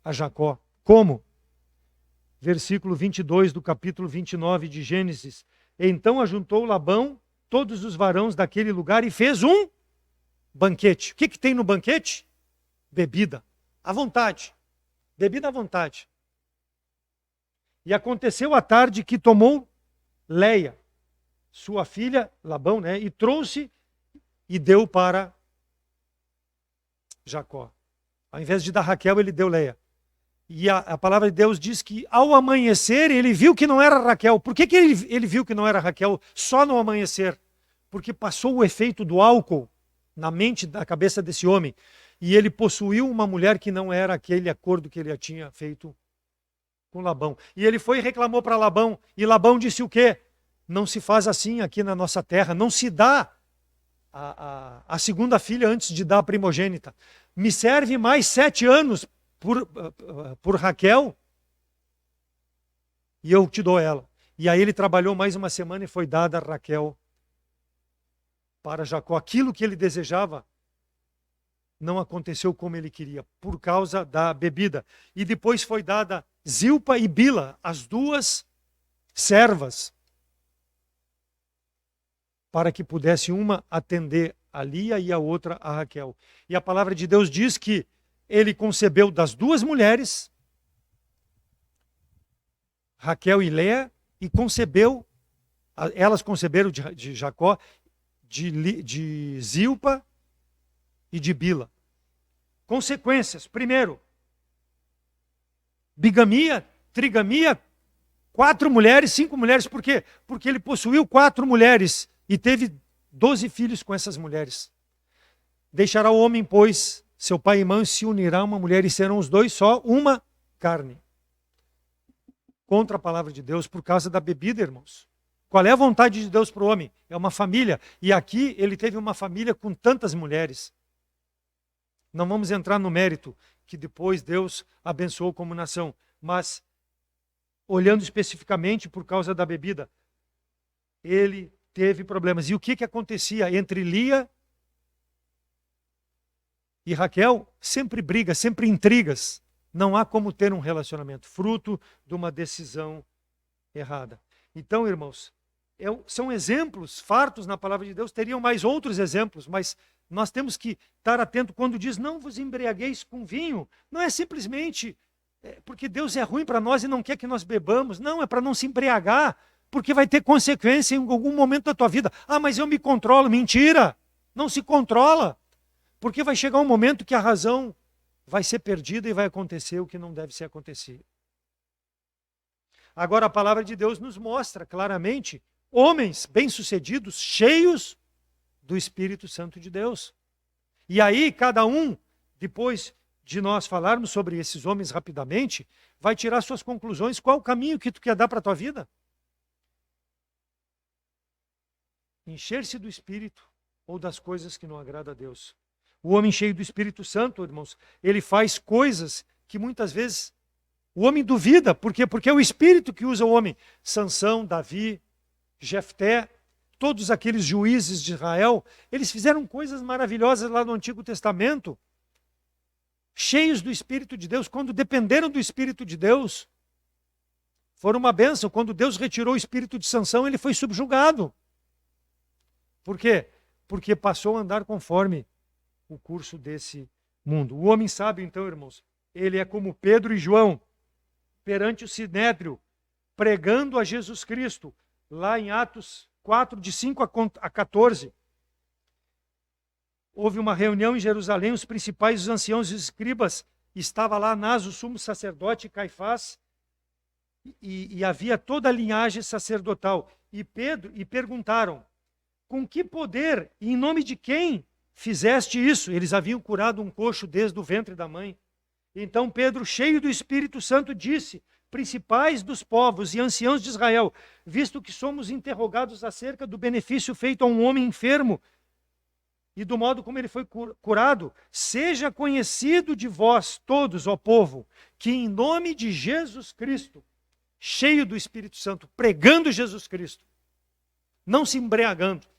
a Jacó. Como? Versículo 22 do capítulo 29 de Gênesis. Então ajuntou Labão todos os varões daquele lugar e fez um banquete. O que tem no banquete? Bebida, à vontade. Bebida à vontade. E aconteceu à tarde que tomou Leia, sua filha, Labão, né? E trouxe e deu para Jacó. Ao invés de dar Raquel, ele deu Leia. E a palavra de Deus diz que ao amanhecer ele viu que não era Raquel. Por que ele viu que não era Raquel só no amanhecer? Porque passou o efeito do álcool na mente, da cabeça desse homem. E ele possuiu uma mulher que não era aquele acordo que ele tinha feito com Labão. E ele foi e reclamou para Labão. E Labão disse o quê? Não se faz assim aqui na nossa terra. Não se dá a segunda filha antes de dar a primogênita. Me serve mais 7 anos por Raquel e eu te dou ela. E aí ele trabalhou mais uma semana e foi dada a Raquel para Jacó. Aquilo que ele desejava não aconteceu como ele queria, por causa da bebida. E depois foi dada Zilpa e Bila, as duas servas, para que pudesse uma atender a Lia e a outra a Raquel. E a palavra de Deus diz que ele concebeu das duas mulheres, Raquel e Leia, e elas conceberam de Jacó, de Zilpa e de Bila. Consequências: primeiro, bigamia, trigamia, 4 mulheres, 5 mulheres. Por quê? Porque ele possuiu 4 mulheres e teve 12 filhos com essas mulheres. Deixará o homem, pois, seu pai e mãe, se unirá a uma mulher e serão os dois só uma carne. Contra a palavra de Deus por causa da bebida, irmãos. Qual é a vontade de Deus para o homem? É uma família. E aqui ele teve uma família com tantas mulheres. Não vamos entrar no mérito que depois Deus abençoou como nação. Mas, olhando especificamente por causa da bebida, ele teve problemas. E o que acontecia entre Lia e Raquel? Sempre brigas, sempre intrigas. Não há como ter um relacionamento, fruto de uma decisão errada. Então, irmãos, são exemplos fartos na palavra de Deus. Teriam mais outros exemplos, mas nós temos que estar atento quando diz: não vos embriagueis com vinho. Não é simplesmente porque Deus é ruim para nós e não quer que nós bebamos. Não, é para não se embriagar, porque vai ter consequência em algum momento da tua vida. Ah, mas eu me controlo. Mentira! Não se controla. Porque vai chegar um momento que a razão vai ser perdida e vai acontecer o que não deve ser acontecido. Agora, a palavra de Deus nos mostra claramente homens bem-sucedidos, cheios do Espírito Santo de Deus. E aí, cada um, depois de nós falarmos sobre esses homens rapidamente, vai tirar suas conclusões. Qual o caminho que tu quer dar para a tua vida? Encher-se do Espírito ou das coisas que não agradam a Deus? O homem cheio do Espírito Santo, irmãos, ele faz coisas que muitas vezes o homem duvida. Por quê? Porque é o Espírito que usa o homem. Sansão, Davi, Jefté, todos aqueles juízes de Israel, eles fizeram coisas maravilhosas lá no Antigo Testamento, cheios do Espírito de Deus. Quando dependeram do Espírito de Deus, foram uma bênção. Quando Deus retirou o espírito de Sansão, ele foi subjugado. Por quê? Porque passou a andar conforme o curso desse mundo. O homem sábio, então, irmãos, ele é como Pedro e João, perante o Sinédrio, pregando a Jesus Cristo, lá em Atos 4, de 5 a 14. Houve uma reunião em Jerusalém, os principais, os anciãos e os escribas, estava lá Anás, o sumo sacerdote, e Caifás, e havia toda a linhagem sacerdotal. E perguntaram, com que poder e em nome de quem fizeste isso? Eles haviam curado um coxo desde o ventre da mãe. Então Pedro, cheio do Espírito Santo, disse, principais dos povos e anciãos de Israel, visto que somos interrogados acerca do benefício feito a um homem enfermo e do modo como ele foi curado, seja conhecido de vós todos, ó povo, que em nome de Jesus Cristo, cheio do Espírito Santo, pregando Jesus Cristo, não se embriagando.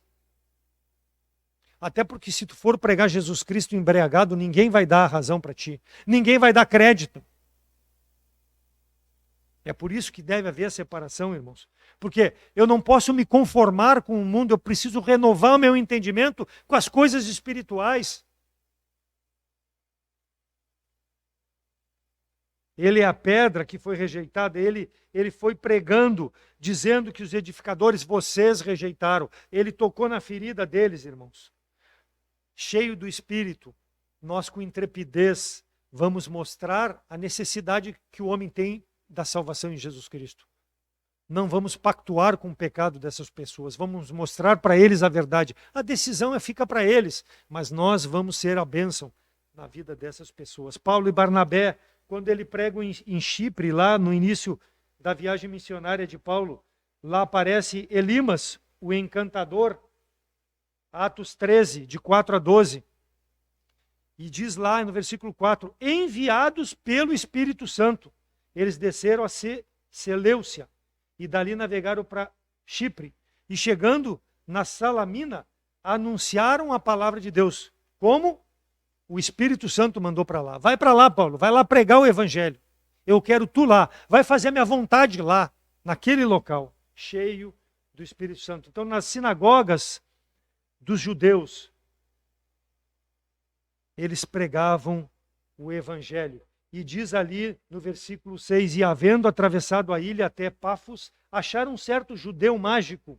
Até porque se tu for pregar Jesus Cristo embriagado, ninguém vai dar a razão para ti. Ninguém vai dar crédito. É por isso que deve haver a separação, irmãos. Porque eu não posso me conformar com o mundo, eu preciso renovar o meu entendimento com as coisas espirituais. Ele é a pedra que foi rejeitada, ele foi pregando, dizendo que os edificadores, vocês rejeitaram. Ele tocou na ferida deles, irmãos. Cheio do Espírito, nós com intrepidez vamos mostrar a necessidade que o homem tem da salvação em Jesus Cristo. Não vamos pactuar com o pecado dessas pessoas, vamos mostrar para eles a verdade. A decisão fica para eles, mas nós vamos ser a bênção na vida dessas pessoas. Paulo e Barnabé, quando ele pregam em Chipre, lá no início da viagem missionária de Paulo, lá aparece Elimas, o encantador, Atos 13, de 4 a 12. E diz lá no versículo 4, enviados pelo Espírito Santo, eles desceram a Seleucia e dali navegaram para Chipre. E chegando na Salamina, anunciaram a palavra de Deus. Como? O Espírito Santo mandou para lá. Vai para lá, Paulo, vai lá pregar o evangelho. Eu quero tu lá. Vai fazer a minha vontade lá, naquele local, cheio do Espírito Santo. Então, nas sinagogas dos judeus, eles pregavam o evangelho. E diz ali no versículo 6, e havendo atravessado a ilha até Pafos, acharam um certo judeu mágico,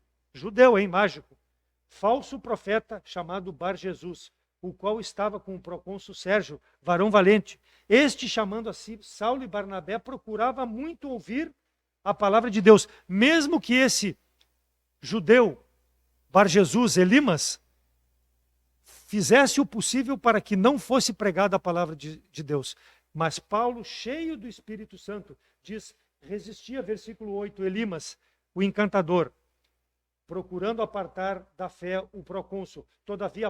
mágico, falso profeta chamado Bar Jesus, o qual estava com o procônsul Sérgio, varão valente. Este, chamando a si Saulo e Barnabé, procurava muito ouvir a palavra de Deus, mesmo que esse judeu, Bar Jesus, Elimas, fizesse o possível para que não fosse pregada a palavra de Deus. Mas Paulo, cheio do Espírito Santo, diz, resistia, versículo 8, Elimas, o encantador, procurando apartar da fé o procônsul. Todavia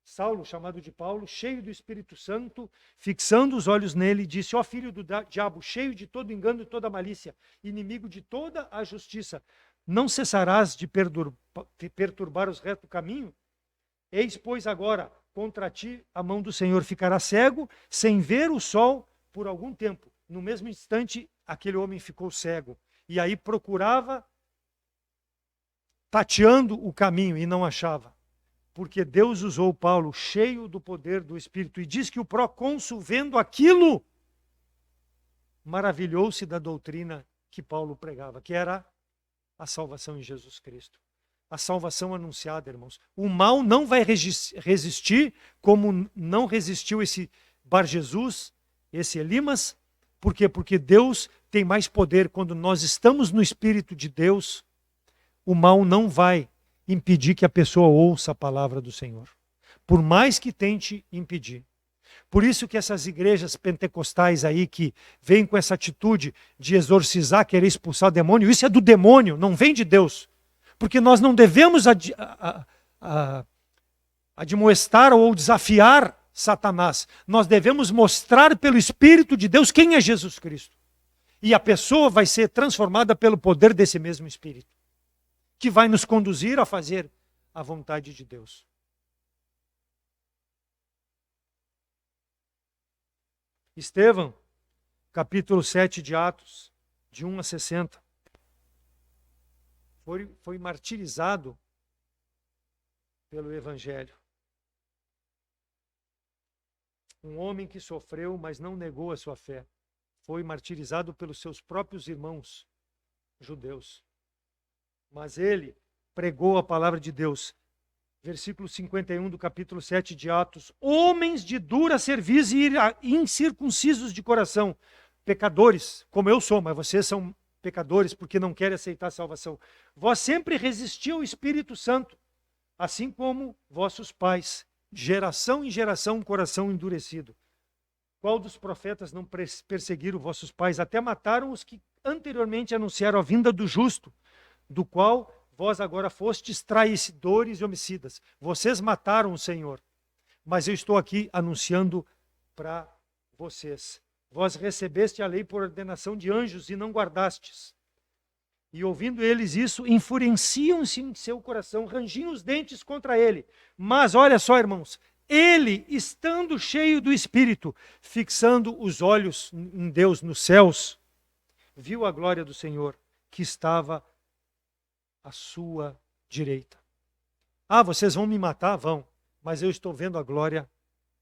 Saulo, chamado de Paulo, cheio do Espírito Santo, fixando os olhos nele, disse, ó filho do diabo, cheio de todo engano e toda malícia, inimigo de toda a justiça, não cessarás de perturbar os retos do caminho? Eis, pois, agora, contra ti a mão do Senhor, ficará cego, sem ver o sol por algum tempo. No mesmo instante, aquele homem ficou cego. E aí procurava, tateando o caminho, e não achava. Porque Deus usou Paulo, cheio do poder do Espírito. E diz que o procônsul, vendo aquilo, maravilhou-se da doutrina que Paulo pregava, que era a salvação em Jesus Cristo. a salvação anunciada, irmãos. O mal não vai resistir, como não resistiu esse Bar Jesus, esse Elimas. Por quê? Porque Deus tem mais poder. Quando nós estamos no Espírito de Deus, o mal não vai impedir que a pessoa ouça a palavra do Senhor, por mais que tente impedir. Por isso que essas igrejas pentecostais aí que vêm com essa atitude de exorcizar, querer expulsar o demônio, isso é do demônio, não vem de Deus. Porque nós não devemos admoestar ou desafiar Satanás. Nós devemos mostrar pelo Espírito de Deus quem é Jesus Cristo. E a pessoa vai ser transformada pelo poder desse mesmo Espírito, que vai nos conduzir a fazer a vontade de Deus. Estevão, capítulo 7 de Atos, de 1 a 60, foi martirizado pelo Evangelho. Um homem que sofreu, mas não negou a sua fé. Foi martirizado pelos seus próprios irmãos judeus. Mas ele pregou a palavra de Deus. Versículo 51 do capítulo 7 de Atos. Homens de dura cerviz e incircuncisos de coração. Pecadores, como eu sou, mas vocês são pecadores porque não querem aceitar a salvação. Vós sempre resistiu ao Espírito Santo, assim como vossos pais. Geração em geração, um coração endurecido. Qual dos profetas não perseguiram vossos pais? Até mataram os que anteriormente anunciaram a vinda do justo, do qual vós agora fostes traidores e homicidas. Vocês mataram o Senhor, mas eu estou aqui anunciando para vocês. Vós recebeste a lei por ordenação de anjos e não guardastes. E ouvindo eles isso, enfureciam-se em seu coração, rangiam os dentes contra ele. Mas olha só, irmãos, ele, estando cheio do Espírito, fixando os olhos em Deus, nos céus, viu a glória do Senhor, que estava à sua direita. Ah, vocês vão me matar? Vão. Mas eu estou vendo a glória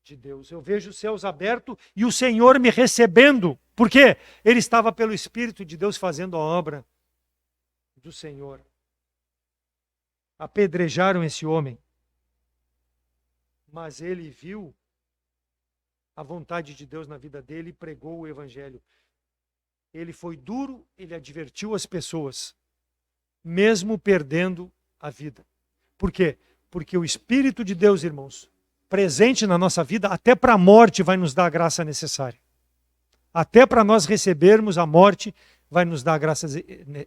de Deus. Eu vejo os céus abertos e o Senhor me recebendo. Por quê? Ele estava pelo Espírito de Deus fazendo a obra do Senhor. Apedrejaram esse homem, mas ele viu a vontade de Deus na vida dele e pregou o Evangelho. Ele foi duro, ele advertiu as pessoas, mesmo perdendo a vida. Por quê? Porque o Espírito de Deus, irmãos, presente na nossa vida, até para a morte vai nos dar a graça necessária. Até para nós recebermos a morte, vai nos dar a graça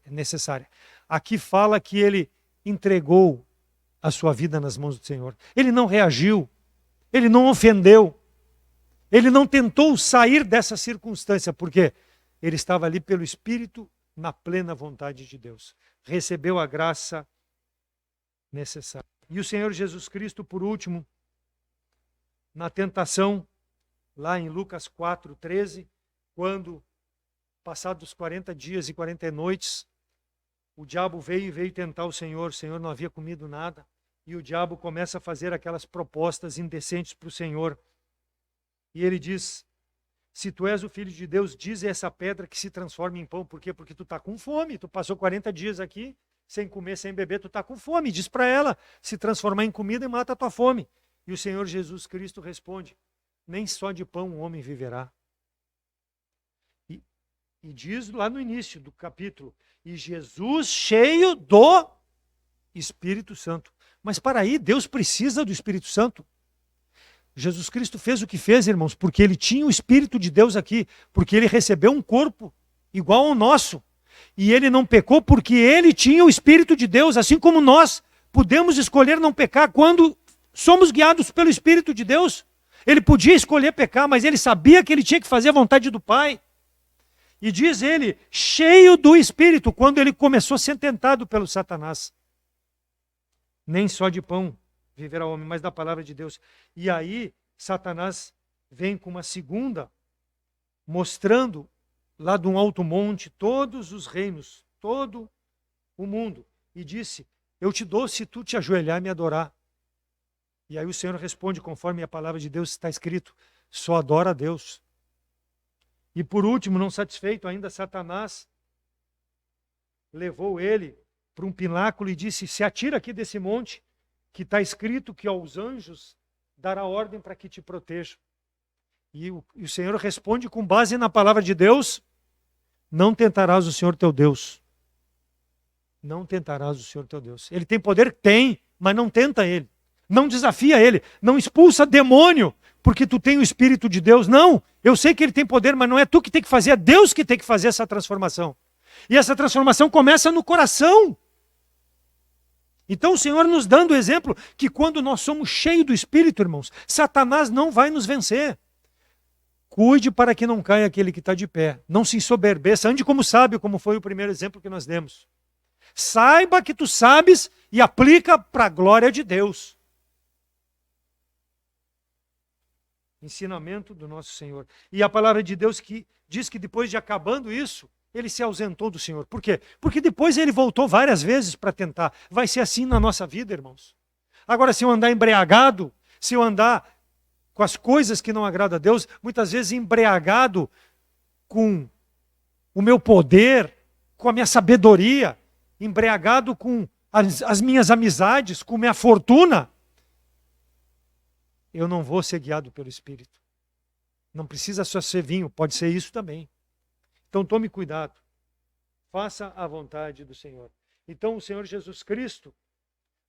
necessária. Aqui fala que ele entregou a sua vida nas mãos do Senhor. Ele não reagiu, ele não ofendeu, ele não tentou sair dessa circunstância, porque ele estava ali pelo Espírito, na plena vontade de Deus. Recebeu a graça necessária. E o Senhor Jesus Cristo, por último, na tentação, lá em Lucas 4:13, quando, passados 40 dias e 40 noites, o diabo veio tentar o Senhor não havia comido nada, e o diabo começa a fazer aquelas propostas indecentes para o Senhor. E ele diz, se tu és o Filho de Deus, diz a essa pedra que se transforme em pão. Por quê? Porque tu está com fome, tu passou 40 dias aqui, sem comer, sem beber, tu está com fome. Diz para ela se transformar em comida e mata a tua fome. E o Senhor Jesus Cristo responde, nem só de pão o homem viverá. E diz lá no início do capítulo, e Jesus cheio do Espírito Santo. Mas para aí, Deus precisa do Espírito Santo. Jesus Cristo fez o que fez, irmãos, porque ele tinha o Espírito de Deus aqui, porque ele recebeu um corpo igual ao nosso. E ele não pecou porque ele tinha o Espírito de Deus, assim como nós podemos escolher não pecar quando somos guiados pelo Espírito de Deus. Ele podia escolher pecar, mas ele sabia que ele tinha que fazer a vontade do Pai. E diz ele, cheio do Espírito, quando ele começou a ser tentado pelo Satanás. Nem só de pão viverá o homem, mas da palavra de Deus. E aí, Satanás vem com uma segunda, mostrando lá de um alto monte todos os reinos, todo o mundo. E disse, eu te dou se tu te ajoelhar e me adorar. E aí o Senhor responde, conforme a palavra de Deus está escrito, só adora a Deus. E por último, não satisfeito ainda, Satanás levou ele para um pináculo e disse: se atira aqui desse monte, que está escrito que aos anjos dará ordem para que te protejam. E o Senhor responde com base na palavra de Deus: não tentarás o Senhor teu Deus. Não tentarás o Senhor teu Deus. Ele tem poder? Tem, mas não tenta ele. Não desafia ele. Não expulsa demônio, porque tu tem o Espírito de Deus. Não, eu sei que ele tem poder, mas não é tu que tem que fazer, é Deus que tem que fazer essa transformação. E essa transformação começa no coração. Então o Senhor nos dando o exemplo que quando nós somos cheios do Espírito, irmãos, Satanás não vai nos vencer. Cuide para que não caia aquele que está de pé. Não se ensoberbeça, ande como sábio, como foi o primeiro exemplo que nós demos. Saiba que tu sabes e aplica para a glória de Deus. Ensinamento do nosso Senhor. E a palavra de Deus que diz que depois de acabando isso, ele se ausentou do Senhor. Por quê? Porque depois ele voltou várias vezes para tentar. Vai ser assim na nossa vida, irmãos. Agora, se eu andar embriagado, se eu andar com as coisas que não agradam a Deus, muitas vezes embriagado com o meu poder, com a minha sabedoria, embriagado com as minhas amizades, com minha fortuna, eu não vou ser guiado pelo Espírito. Não precisa só ser vinho, pode ser isso também. Então tome cuidado. Faça a vontade do Senhor. Então o Senhor Jesus Cristo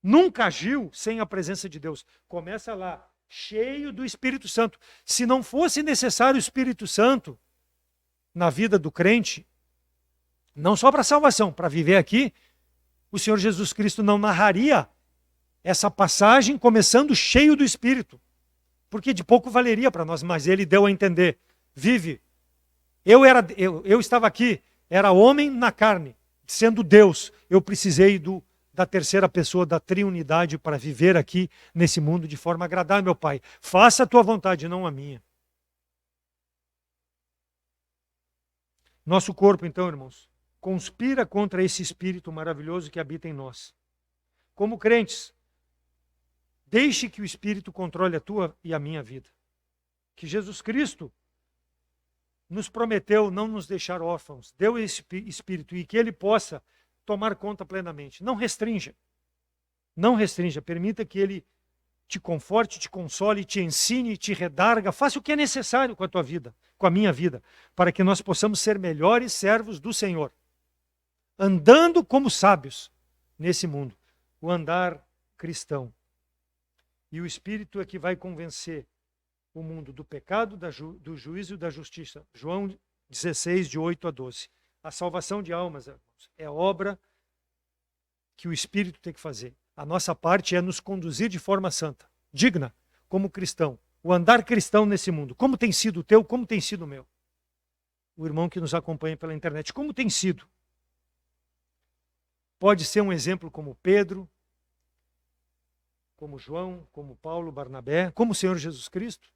nunca agiu sem a presença de Deus. Começa lá, cheio do Espírito Santo. Se não fosse necessário o Espírito Santo na vida do crente, não só para salvação, para viver aqui, o Senhor Jesus Cristo não narraria essa passagem começando cheio do Espírito. Porque de pouco valeria para nós, mas ele deu a entender. Vive. Eu estava aqui, era homem na carne, sendo Deus. Eu precisei da terceira pessoa da triunidade para viver aqui nesse mundo de forma agradável, meu Pai. Faça a tua vontade, não a minha. Nosso corpo, então, irmãos, conspira contra esse Espírito maravilhoso que habita em nós. Como crentes, deixe que o Espírito controle a tua e a minha vida. Que Jesus Cristo nos prometeu não nos deixar órfãos, deu esse Espírito e que Ele possa tomar conta plenamente. Não restrinja, permita que Ele te conforte, te console, te ensine, te redarga, faça o que é necessário com a tua vida, com a minha vida, para que nós possamos ser melhores servos do Senhor, andando como sábios nesse mundo, o andar cristão. E o Espírito é que vai convencer o mundo do pecado, do juízo e da justiça. João 16, de 8 a 12. A salvação de almas, irmãos, é obra que o Espírito tem que fazer. A nossa parte é nos conduzir de forma santa, digna, como cristão. O andar cristão nesse mundo. Como tem sido o teu, como tem sido o meu? O irmão que nos acompanha pela internet, como tem sido? Pode ser um exemplo como Pedro, como João, como Paulo, Barnabé, como o Senhor Jesus Cristo?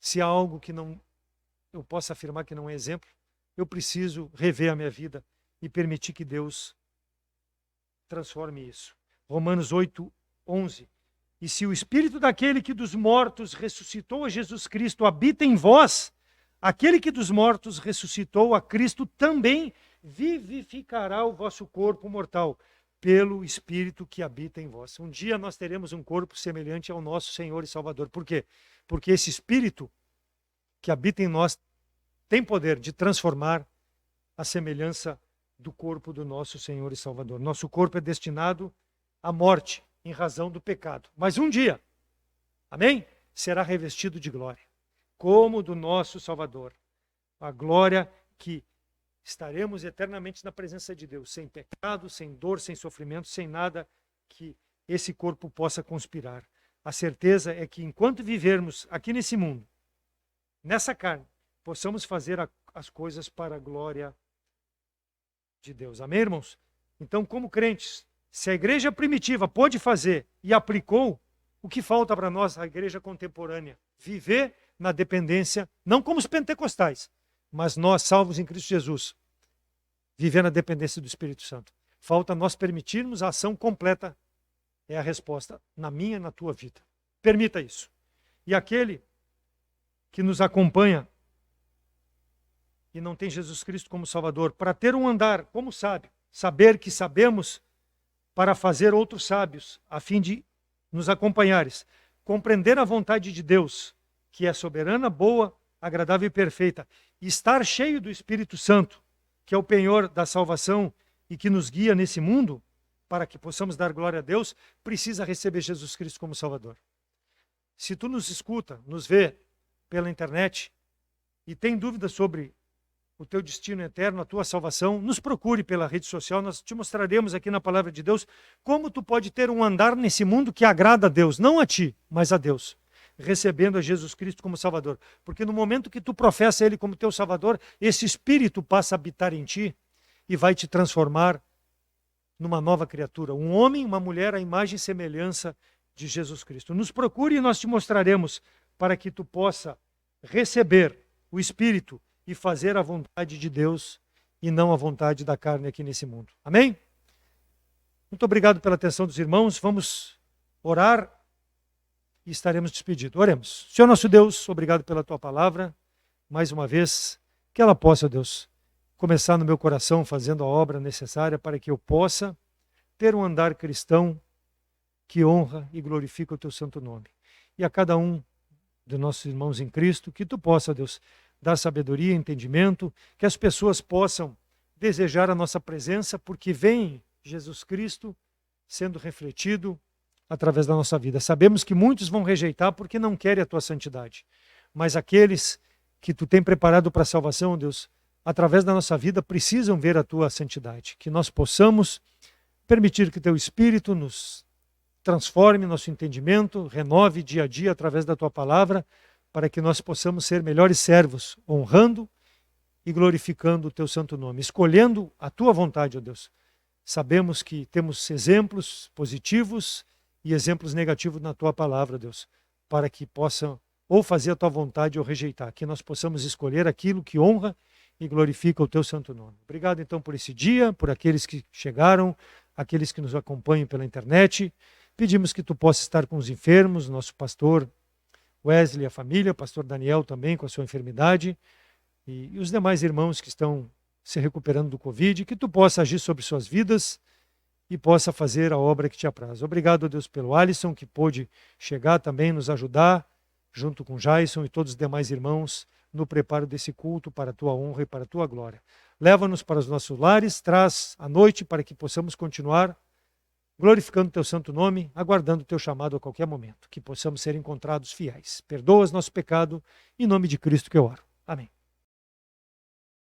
Se há algo que eu possa afirmar que não é exemplo, eu preciso rever a minha vida e permitir que Deus transforme isso. Romanos 8, 11. E se o Espírito daquele que dos mortos ressuscitou a Jesus Cristo habita em vós, aquele que dos mortos ressuscitou a Cristo também vivificará o vosso corpo mortal, pelo Espírito que habita em vós. Um dia nós teremos um corpo semelhante ao nosso Senhor e Salvador. Por quê? Porque esse Espírito que habita em nós tem poder de transformar a semelhança do corpo do nosso Senhor e Salvador. Nosso corpo é destinado à morte em razão do pecado. Mas um dia, amém? Será revestido de glória, como do nosso Salvador. A glória que estaremos eternamente na presença de Deus, sem pecado, sem dor, sem sofrimento, sem nada que esse corpo possa conspirar. A certeza é que enquanto vivermos aqui nesse mundo, nessa carne, possamos fazer as coisas para a glória de Deus. Amém, irmãos? Então, como crentes, se a igreja primitiva pôde fazer e aplicou, o que falta para nós, a igreja contemporânea? Viver na dependência, não como os pentecostais, mas nós, salvos em Cristo Jesus, viver na dependência do Espírito Santo. Falta nós permitirmos a ação completa, é a resposta, na minha e na tua vida. Permita isso. E aquele que nos acompanha e não tem Jesus Cristo como Salvador, para ter um andar como sábio, saber que sabemos, para fazer outros sábios, a fim de nos acompanhares, compreender a vontade de Deus, que é soberana, boa, agradável e perfeita, e estar cheio do Espírito Santo, que é o penhor da salvação e que nos guia nesse mundo, para que possamos dar glória a Deus, precisa receber Jesus Cristo como Salvador. Se tu nos escuta, nos vê pela internet e tem dúvidas sobre o teu destino eterno, a tua salvação, nos procure pela rede social, nós te mostraremos aqui na palavra de Deus como tu pode ter um andar nesse mundo que agrada a Deus, não a ti, mas a Deus, recebendo a Jesus Cristo como Salvador. Porque no momento que tu professa Ele como teu Salvador, esse Espírito passa a habitar em ti e vai te transformar numa nova criatura, um homem, uma mulher, à imagem e semelhança de Jesus Cristo. Nos procure e nós te mostraremos para que tu possa receber o Espírito e fazer a vontade de Deus e não a vontade da carne aqui nesse mundo. Amém? Muito obrigado pela atenção dos irmãos. Vamos orar e estaremos despedidos. Oremos. Senhor nosso Deus, obrigado pela tua palavra. Mais uma vez, que ela possa, Deus, começar no meu coração fazendo a obra necessária para que eu possa ter um andar cristão que honra e glorifica o teu santo nome. E a cada um de nossos irmãos em Cristo, que tu possa, Deus, dar sabedoria e entendimento, que as pessoas possam desejar a nossa presença, porque vem Jesus Cristo sendo refletido através da nossa vida. Sabemos que muitos vão rejeitar porque não querem a tua santidade, mas aqueles que tu tem preparado para a salvação, Deus, através da nossa vida, precisam ver a tua santidade. Que nós possamos permitir que teu Espírito nos transforme nosso entendimento, renove dia a dia através da tua palavra, para que nós possamos ser melhores servos, honrando e glorificando o teu santo nome, escolhendo a tua vontade, ó Deus. Sabemos que temos exemplos positivos e exemplos negativos na tua palavra, Deus, para que possam ou fazer a tua vontade ou rejeitar, que nós possamos escolher aquilo que honra e glorifica o teu santo nome. Obrigado então por esse dia, por aqueles que chegaram, aqueles que nos acompanham pela internet. Pedimos que tu possas estar com os enfermos, nosso pastor Wesley, a família, pastor Daniel também com a sua enfermidade, e os demais irmãos que estão se recuperando do Covid, que tu possa agir sobre suas vidas e possa fazer a obra que te apraz. Obrigado, Deus, pelo Alisson, que pôde chegar também, nos ajudar, junto com Jason e todos os demais irmãos, no preparo desse culto para a tua honra e para a tua glória. Leva-nos para os nossos lares, traz a noite para que possamos continuar glorificando o teu santo nome, aguardando o teu chamado a qualquer momento, que possamos ser encontrados fiéis. Perdoa os nossos pecados, em nome de Cristo que eu oro. Amém.